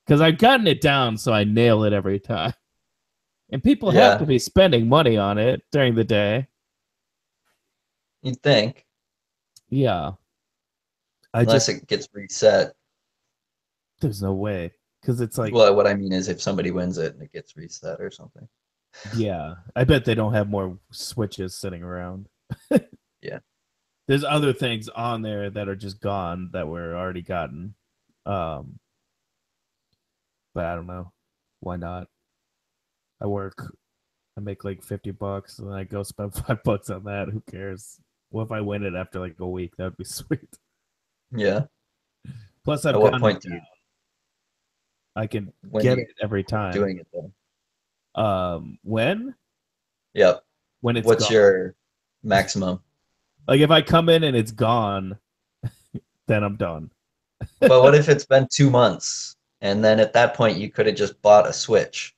Because I've gotten it down so I nail it every time. And people have to Yeah. be spending money on it during the day. You'd think, Yeah. I unless just it gets reset. there's no way. Because it's like, Well, what I mean is if somebody wins it and it gets reset or something. yeah. I bet they don't have more switches sitting around. Yeah. There's other things on there that are just gone that were already gotten. Um, but I don't know. Why not? I work, I make like $50 and then I go spend $5 on that. Who cares? What if I win it after like a week? That would be sweet. Yeah. Plus, At I've what gotten it point do down. you I can when do get you it every stop time. doing it then? When? Yep. When it's What's gone. your maximum? Like if I come in and it's gone, then I'm done. But what if it's been 2 months and then at that point you could have just bought a Switch?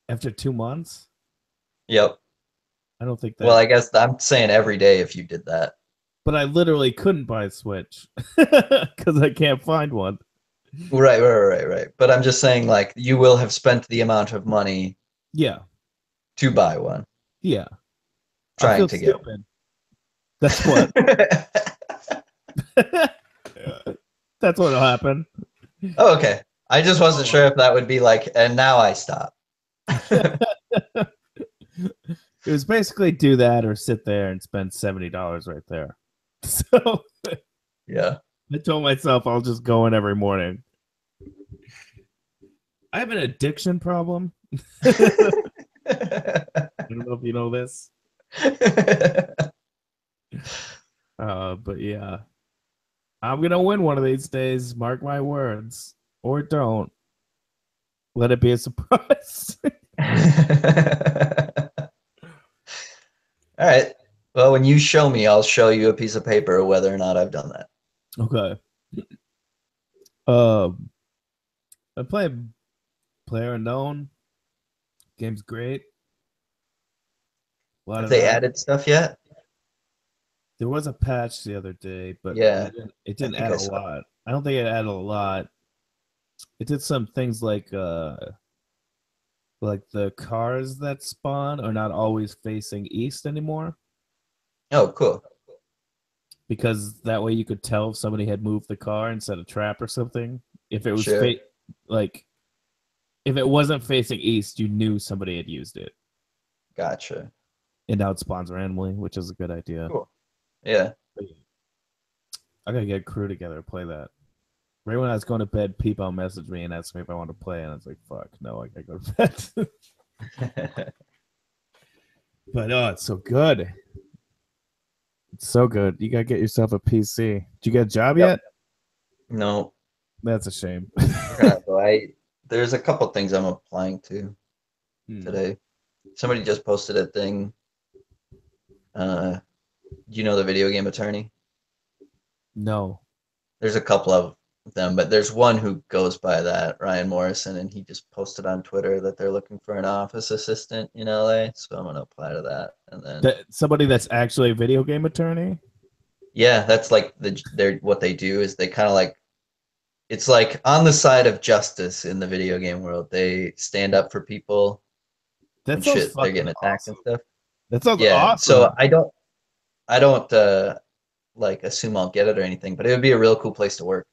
After 2 months, Yep. I don't think Well, that. I guess I'm saying every day if you did that. But I literally couldn't buy a Switch because I can't find one. Right. But I'm just saying, like, you will have spent the amount of money Yeah, to buy one, yeah. I'll trying feel to get stupid. That's what. one. That's what'll happen. Oh, okay. I just wasn't Oh. sure if that would be like, and now I stop. It was basically do that or sit there and spend $70 right there. So Yeah. I told myself I'll just go in every morning. I have an addiction problem. I don't know if you know this. But yeah, I'm gonna win one of these days. Mark my words, or don't. Let it be a surprise. All right. Well, when you show me, I'll show you a piece of paper whether or not I've done that. Okay. Um, I play Player Unknown. Game's great. A lot Have of they that. added stuff yet? There was a patch the other day, but Yeah, it I didn't think add I a saw. lot. I don't think it added a lot. It did some things like the cars that spawn are not always facing east anymore Oh, cool. because that way you could tell if somebody had moved the car and set a trap or something. If it was Sure. like if it wasn't facing east, you knew somebody had used it. Gotcha. And now it spawns randomly, which is a good idea. Cool. Yeah. I gotta get a crew together to play that. Right when I was going to bed, Peepo messaged me and asked me if I want to play, and I was like, "Fuck, no, I gotta go to bed." But oh, it's so good. It's so good. You gotta get yourself a PC. Did you get a job Yep. yet? No, That's a shame. we're gonna go. There's a couple things I'm applying to Hmm. today. Somebody just posted a thing. Do you know the video game attorney? No. There's a couple of them, but there's one who goes by that, Ryan Morrison, and he just posted on Twitter that they're looking for an office assistant in LA. So I'm gonna apply to that, and then Somebody that's actually a video game attorney? yeah, that's like they're what they do is they kind of like it's like on the side of justice in the video game world. They stand up for people when That sounds they're fucking getting attacked and awesome. stuff. That sounds Yeah. So awesome. I don't like assume I'll get it or anything, but it would be a real cool place to work.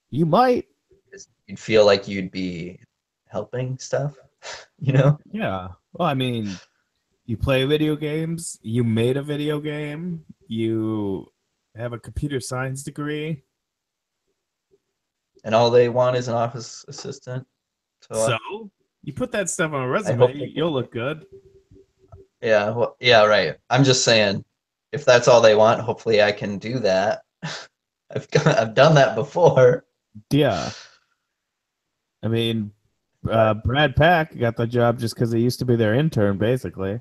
You might. 'Cause you'd feel like you'd be helping stuff, you know? Yeah. Well, I mean, you play video games, you made a video game, you have a computer science degree. And all they want is an office assistant. So So you put that stuff on a I resume, hope they you'll can. look good. Yeah, well, yeah, right. I'm just saying, if that's all they want, hopefully I can do that. I've done that before. Yeah. I mean, But Brad Pack got the job just because he used to be their intern, basically.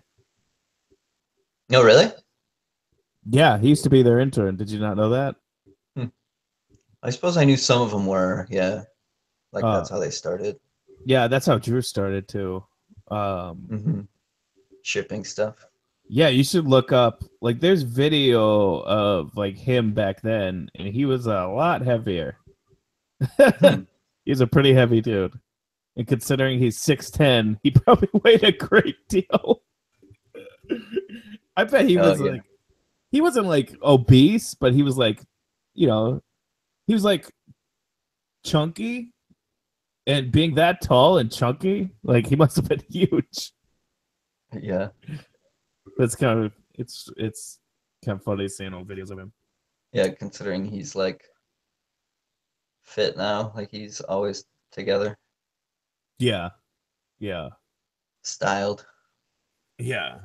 no, really? Yeah, he used to be their intern. Did you not know that? Hmm. I suppose I knew some of them were, yeah, like Uh, that's how they started. yeah, that's how Drew started too. Um, Hmm. Shipping stuff. yeah, you should look up like there's video of like him back then, and he was a lot heavier. Hmm. He's a pretty heavy dude, and considering he's 6'10", he probably weighed a great deal. I bet he Oh was yeah, like he wasn't like obese, but he was like, you know, he was like chunky, and being that tall and chunky, like he must have been huge. yeah, That's kind of it's kind of funny seeing old videos of him. yeah. Considering he's like fit now, like he's always together, Yeah, yeah, styled. yeah.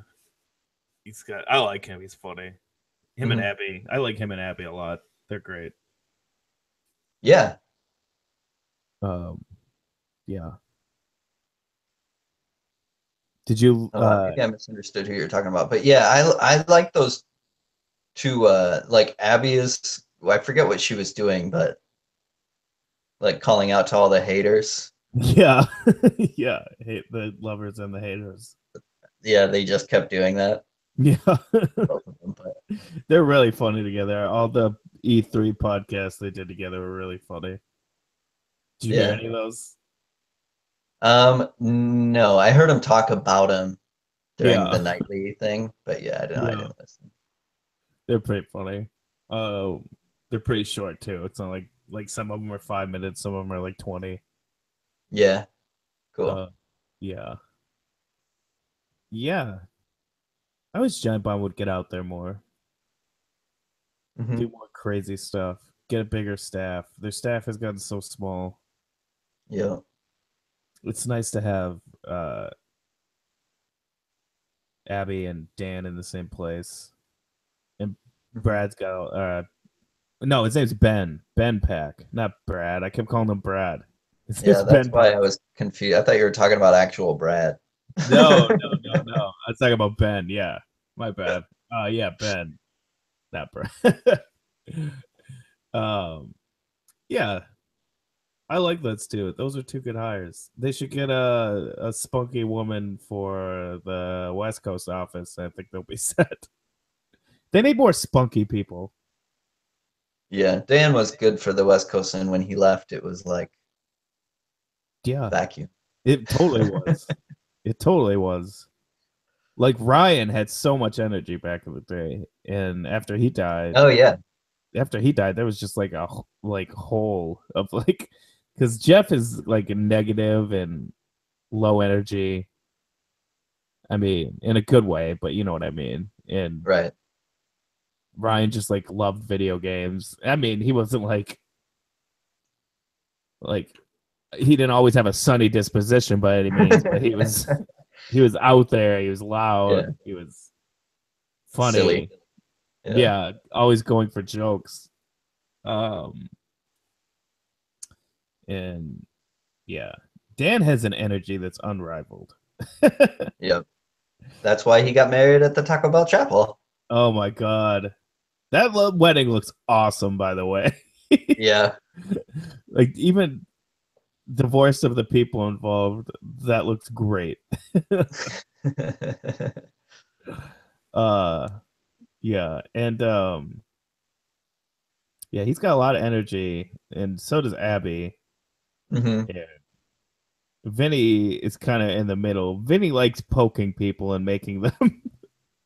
He's got. I like him. He's funny. Him and Hmm. Abby. I like him and Abby a lot. They're great. Yeah. Um, yeah. Did you? Maybe I misunderstood who you're talking about, but yeah, I like those two. Like Abby is, I forget what she was doing, but like calling out to all the haters. Yeah, yeah. Hate the lovers and the haters. Yeah, they just kept doing that, Yeah, both of them. But they're really funny together. All the E3 podcasts they did together were really funny. Did you hear yeah, any of those? no, I heard him talk about him during Yeah, the nightly thing, but yeah, I yeah. didn't listen. They're pretty funny. Uh, they're pretty short too. It's not like some of them are 5 minutes, some of them are like 20. Yeah, cool. Uh, yeah, yeah. I wish Giant Bomb would get out there more, Hmm. do more crazy stuff, get a bigger staff. Their staff has gotten so small. Yeah. It's nice to have Abby and Dan in the same place, and Hmm. Brad's got no, his name's Ben. Ben Pack, not Brad. I kept calling him Brad. His name's Yeah, that's Ben why I Pack. was confused. I thought you were talking about actual Brad. No, no, no, no. I was talking about Ben. Yeah, my bad. Yeah, Ben, not Brad. um, yeah, I like Let's Do It. Those are two good hires. They should get a spunky woman for the West Coast office. I think they'll be set. They need more spunky people. Yeah, Dan was good for the West Coast, and when he left, it was like Yeah, vacuum. it totally was. It totally was. Like Ryan had so much energy back in the day, and Oh yeah, after he died, there was just like a like hole of like, because Jeff is like negative and low energy. I mean, in a good way, but you know what I mean. And right. Ryan just like loved video games. I mean, he wasn't like he didn't always have a sunny disposition by any means, but he was out there. He was Yeah, loud. He was silly. funny. Yeah. Yeah, always going for jokes. Um, and yeah, Dan has an energy that's unrivaled. Yep. That's why he got married at the Taco Bell Chapel. Oh my god, that wedding looks awesome. By the way, Yeah. like even divorced of the people involved, that looks great. uh, yeah, and yeah, he's got a lot of energy, and so does Abby. Hmm. Yeah. Vinny is kind of in the middle. Vinny likes poking people and making them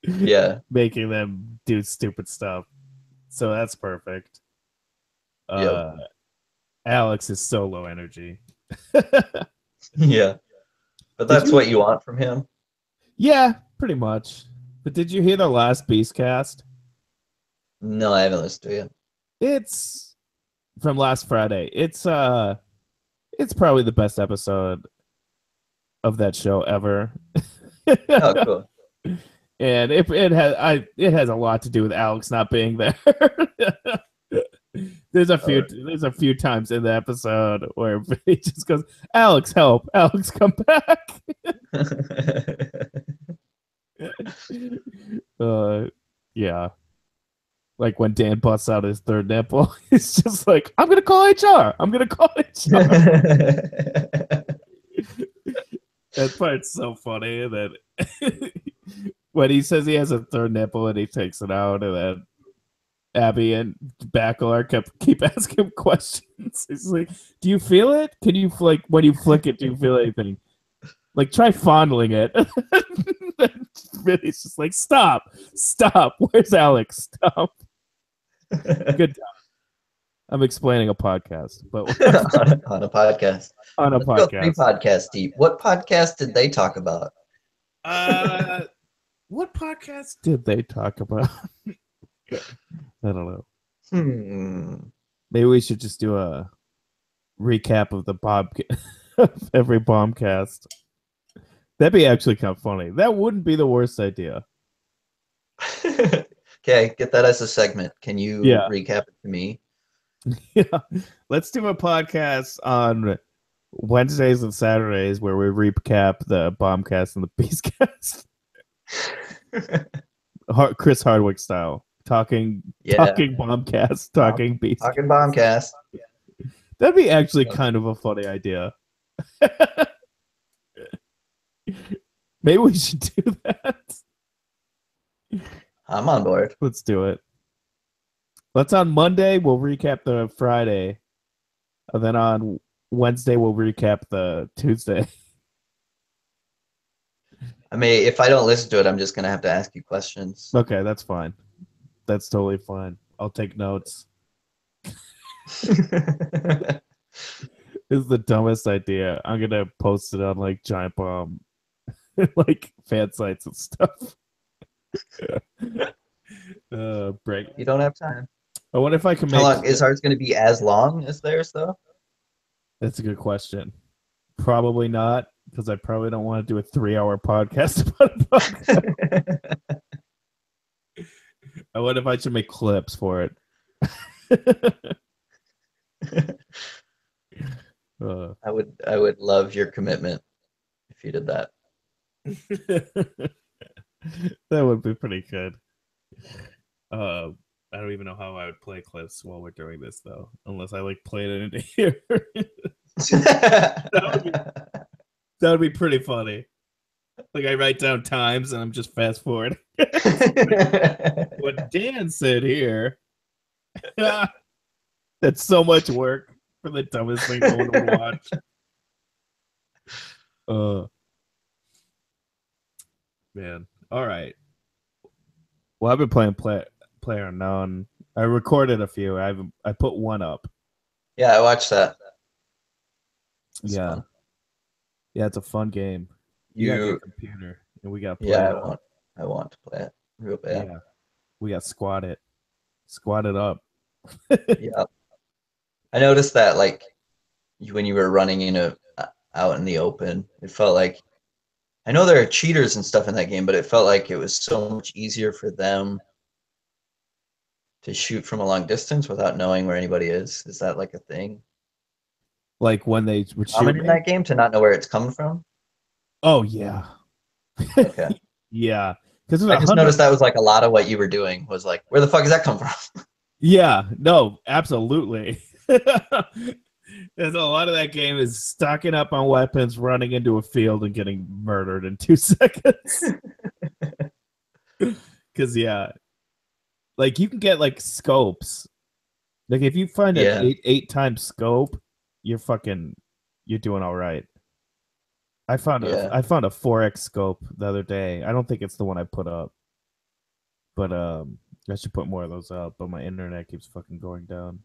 Yeah. making them do stupid stuff. So that's perfect. Yep. Alex is so low energy. Yeah. But Did that's you? what you want from him. Yeah, pretty much. But did you hear the last Beastcast? No, I haven't listened to it. It's from last Friday. It's probably the best episode of that show ever. Oh, cool. And it has a lot to do with Alex not being there. All there's a few times in the episode where he just goes, "Alex, help! Alex, come back!" right. uh, yeah, like when Dan busts out his third nipple, he's just like, "I'm gonna call HR. I'm gonna call HR." That part's so funny that when he says he has a third nipple and he takes it out, and then Abby and Backler keep asking him questions. He's like, "Do you feel it? Can you like when you flick it? Do you feel anything? Like try fondling it." He's just like, "Stop! Where's Alex? Stop!" Good time. I'm explaining a podcast, but On a podcast. on a Let's go 3 podcast. podcasts deep. What podcast did they talk about? What podcast did they talk about? I don't know. Maybe we should just do a recap of the of every bombcast. That'd be actually kind of funny. That wouldn't be the worst idea. Okay, get that as a segment. Can you Yeah. recap it to me? Yeah. Let's do a podcast on Wednesdays and Saturdays where we recap the bombcast and the beastcast. Chris Hardwick style. Talking bombcast, talking beast. Talking bombcast. That'd be actually kind of a funny idea. Maybe we should do that. I'm on board. Let's do it. Let's on Monday, we'll recap the Friday. And then on Wednesday, we'll recap the Tuesday. I mean, if I don't listen to it, I'm just going to have to ask you questions. Okay, that's fine. That's totally fine. I'll take notes. This is the dumbest idea. I'm going to post it on like Giant Bomb, like fan sites and stuff. Break. You don't have time. I wonder if I can make. How long is ours going to be? As long as theirs, though? That's a good question. Probably not, because I probably don't want to do a 3-hour podcast about a podcast. I wonder if I should make clips for it. I would love your commitment if you did that. That would be pretty good. I don't even know how I would play clips while we're doing this, though, unless I like play it into here. that would be pretty funny. Like I write down times and I'm just fast forward. What Dan said here. That's so much work for the dumbest thing no one would watch. Man. All right. Well, I've been playing PlayerUnknown. I recorded a few. I put one up. Yeah, I watched that. It's fun. Yeah, it's a fun game. You got your computer, and we got to play it. I want to play it real bad. Yeah, we got squat it up. Yeah, I noticed that like when you were running out in the open, it felt like I know there are cheaters and stuff in that game, but it felt like it was so much easier for them to shoot from a long distance without knowing where anybody is. Is that like a thing? Like when they would shoot in that game to not know where it's coming from? Oh yeah. Okay. Yeah. Because I just noticed that was like a lot of what you were doing was like, where the fuck does that come from? Yeah. No, absolutely. There's a lot of that game is stocking up on weapons, running into a field, and getting murdered in 2 seconds. Because yeah, like you can get like scopes. Like if you find an 8 times scope, you're doing all right. I found a 4x scope the other day. I don't think it's the one I put up, but I should put more of those up, but my internet keeps fucking going down.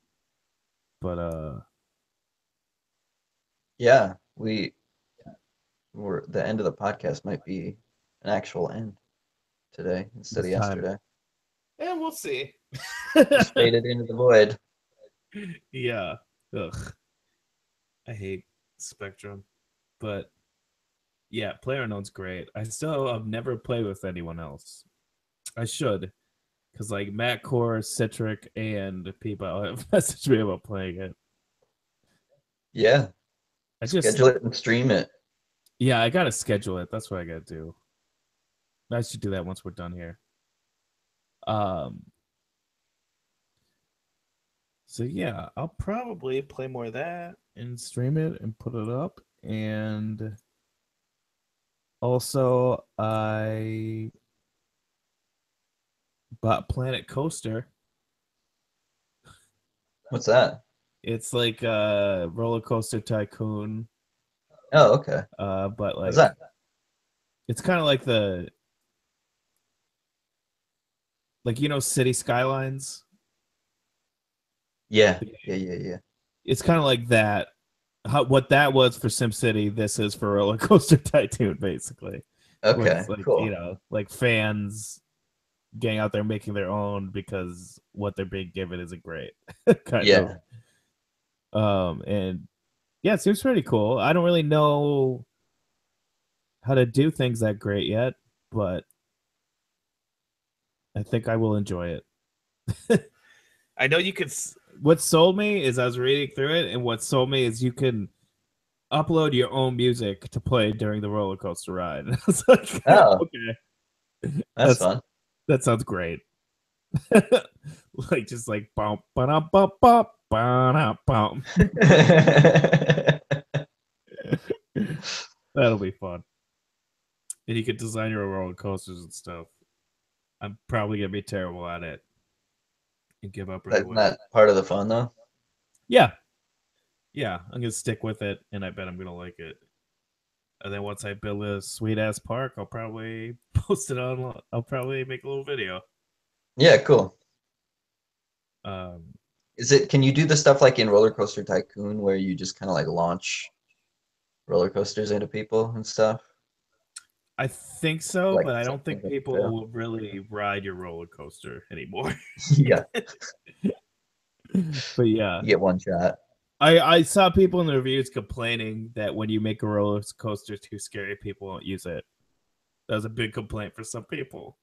But Yeah, we're the end of the podcast might be an actual end today instead of this time, yesterday. yeah, we'll see. Just faded into the void. Yeah. Ugh. I hate Spectrum, but yeah, PlayerUnknown's great. I still have never played with anyone else. I should, because like Matt Core, Citric, and people have messaged me about playing it. Yeah, I just, schedule it and stream it. yeah, I gotta schedule it. That's what I gotta do. I should do that once we're done here. Um. So yeah, I'll probably play more of that and stream it and put it up. And also, I bought Planet Coaster. What's that? It's like a roller coaster tycoon, Oh, okay. but What's like that? it's kind of like City Skylines. Yeah, yeah. It's kind of like that. What that was for SimCity, this is for Roller Coaster Tycoon, basically. Where Okay, it's like cool. like fans getting out there making their own because what they're being given isn't great, kind of. Yeah. And yeah, it seems pretty cool. I don't really know how to do things that great yet, but I think I will enjoy it. I know you could. What sold me is I was reading through it, and what sold me is you can upload your own music to play during the roller coaster ride. I was like, Oh, okay, that's that's fun. that sounds great. Like just like bump, bump, bump, bump, bump, bump. That'll be fun. And you could design your own roller coasters and stuff. I'm probably gonna be terrible at it and give up right That's away. not part of the fun though. Yeah, yeah, I'm gonna stick with it, and I bet I'm gonna like it. And then once I build a sweet ass park, I'll probably post it on. I'll probably make a little video. Yeah, cool. Um, Can you do the stuff like in Roller Coaster Tycoon where you just kind of like launch roller coasters into people and stuff? I think so, Like but I don't something think like people that. will really ride your roller coaster anymore. Yeah, But yeah, you get one shot. I saw people in the reviews complaining that when you make a roller coaster too scary, people won't use it. That was a big complaint for some people.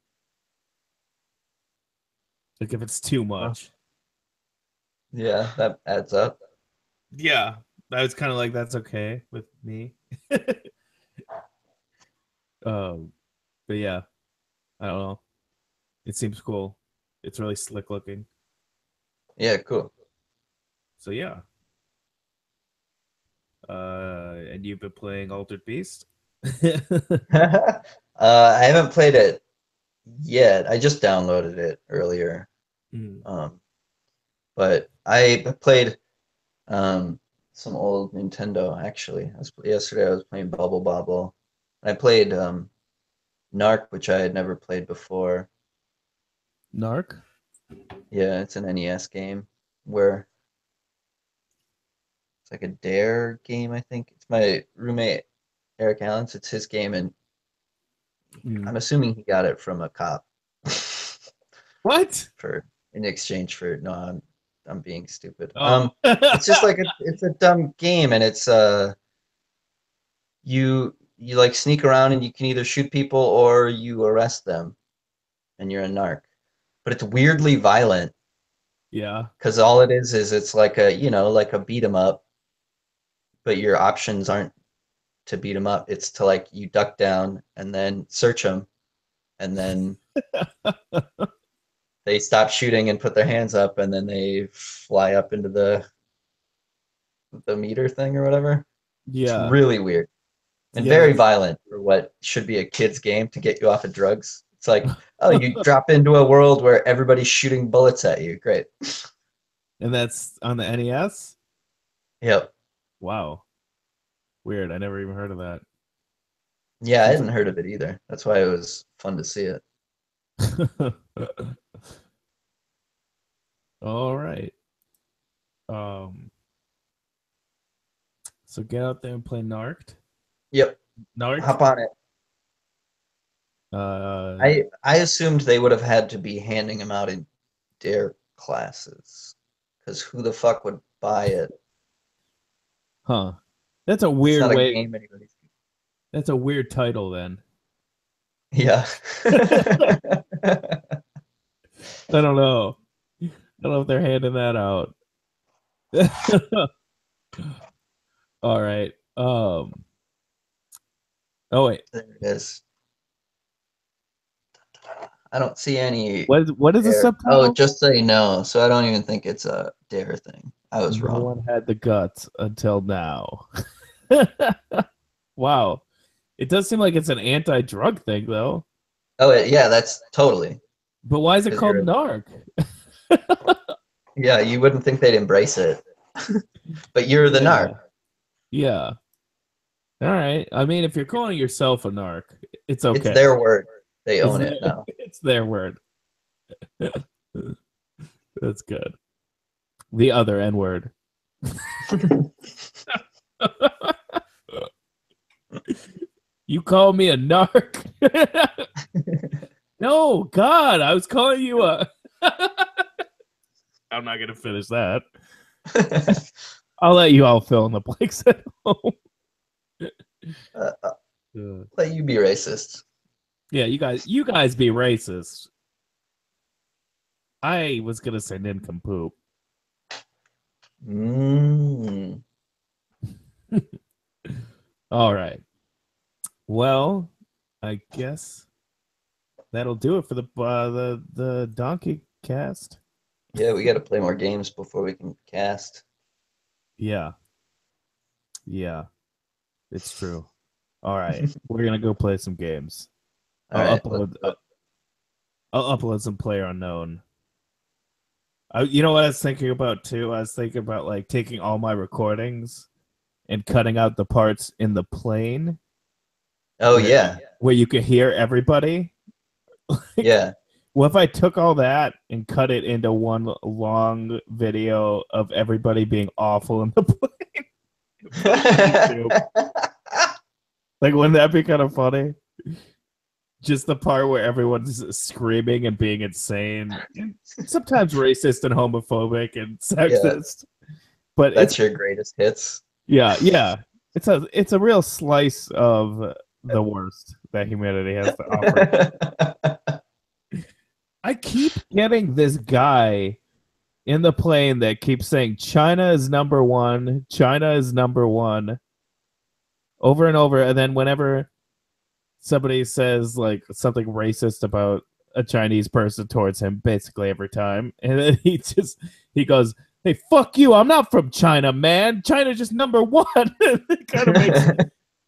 Like if it's too Huh. much. Yeah, that adds up. Yeah, I was kind of like, that's okay with me. um, but yeah, I don't know. It seems cool. It's really slick looking. Yeah, cool. So yeah. And you've been playing Altered Beast? I haven't played it yet. I just downloaded it earlier. Mm. Um, but I played um, some old Nintendo actually. Yesterday I was playing Bubble Bobble. I played Narc, which I had never played before. Narc? Yeah, it's an NES game where it's like a dare game, I think. It's my roommate Eric Allen's. It's his game, and Mm. I'm assuming he got it from a cop What? for in exchange for no, I'm being stupid. Oh. It's just like it's a dumb game, and it's you like sneak around and you can either shoot people or you arrest them, and you're a narc. But it's weirdly violent Yeah. because all it is it's like a like a beat 'em up, but your options aren't to beat them up. It's to like you duck down and then search them, and then they stop shooting and put their hands up, and then they fly up into the meter thing or whatever. It's Yeah. really weird and Yeah, very that's violent for what should be a kid's game to get you off of drugs. It's like, oh, you drop into a world where everybody's shooting bullets at you. Great. and that's on the NES? Yep. Wow. Weird. I never even heard of that. Yeah, I Seems hadn't heard of it either. That's why it was fun to see it. All right. Um. So get out there and play Narked. Yep, Narked. hop on it. Uh. I assumed they would have had to be handing them out in Dare classes, because who the fuck would buy it? Huh. That's a It's weird not a way. game anybody's. That's a weird title then. Yeah. I don't know. I don't know if they're handing that out. All right. Oh wait. There it is. I don't see any What is the Dare. Oh, subtitle? just say no. So I don't even think it's a Dare thing. I was No wrong. one had the guts until now. Wow. It does seem like it's an anti-drug thing though. Oh, yeah, that's totally But why is it because called you're. narc? Yeah, you wouldn't think they'd embrace it, but you're the Yeah. narc. Yeah. All right. I mean, if you're calling yourself a narc, it's It's okay. their word. They It's own their, it now. it's their word. That's good. The other N word. You call me a narc? No, God, I was calling you a. I'm not gonna finish that. I'll let you all fill in the blanks at home. Let you be racist. Yeah, you guys be racist. I was gonna say nincompoop. Mm. All right. Well, I guess that'll do it for the donkey cast. Yeah, we got to play more games before we can cast. Yeah, yeah, it's true. All right, we're gonna go play some games. All I'll right, let's upload. go. I'll upload some Player Unknown. You know what I was thinking about too? I was thinking about like taking all my recordings and cutting out the parts in the plane Oh where yeah, where you could hear everybody. yeah. What if I took all that and cut it into one long video of everybody being awful in the plane? Like, wouldn't that be kind of funny? Just the part where everyone's screaming and being insane, and sometimes racist and homophobic and Yeah, sexist. But that's your greatest hits. yeah. It's a real slice of the worst that humanity has to offer. I keep getting this guy in the plane that keeps saying China is number one, China is number one, over and over. And then whenever somebody says like something racist about a Chinese person towards him, basically every time, and then he goes, "Hey, fuck you! I'm not from China, man. China's just number one."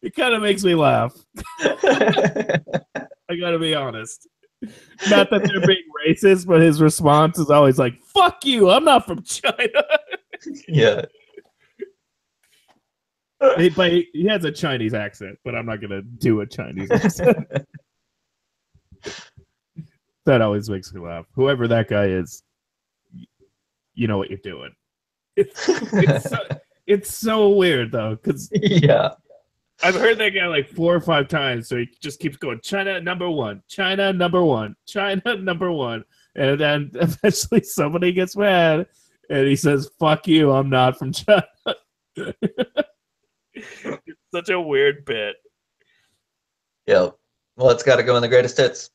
It kind of makes me laugh. I gotta be honest. Not that they're being racist, but his response is always like, "Fuck you! I'm not from China." Yeah. But he has a Chinese accent, but I'm not gonna do a Chinese accent. That always makes me laugh. Whoever that guy is, you know what you're doing. It's so weird though, because Yeah. I've heard that guy like 4 or 5 times, so he just keeps going, China number one, China number one, China number one. And then eventually somebody gets mad and he says, "Fuck you, I'm not from China." It's such a weird bit. Yeah. Well, it's got to go in the greatest hits.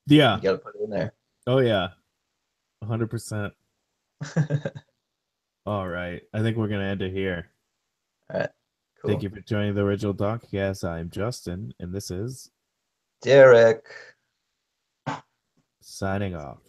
Yeah. You got to put it in there. Oh yeah. 100%. All right. I think we're gonna end it here. All right. Cool. Thank you for joining the original Donkeykast. I'm Justin, and this is Derek. signing off.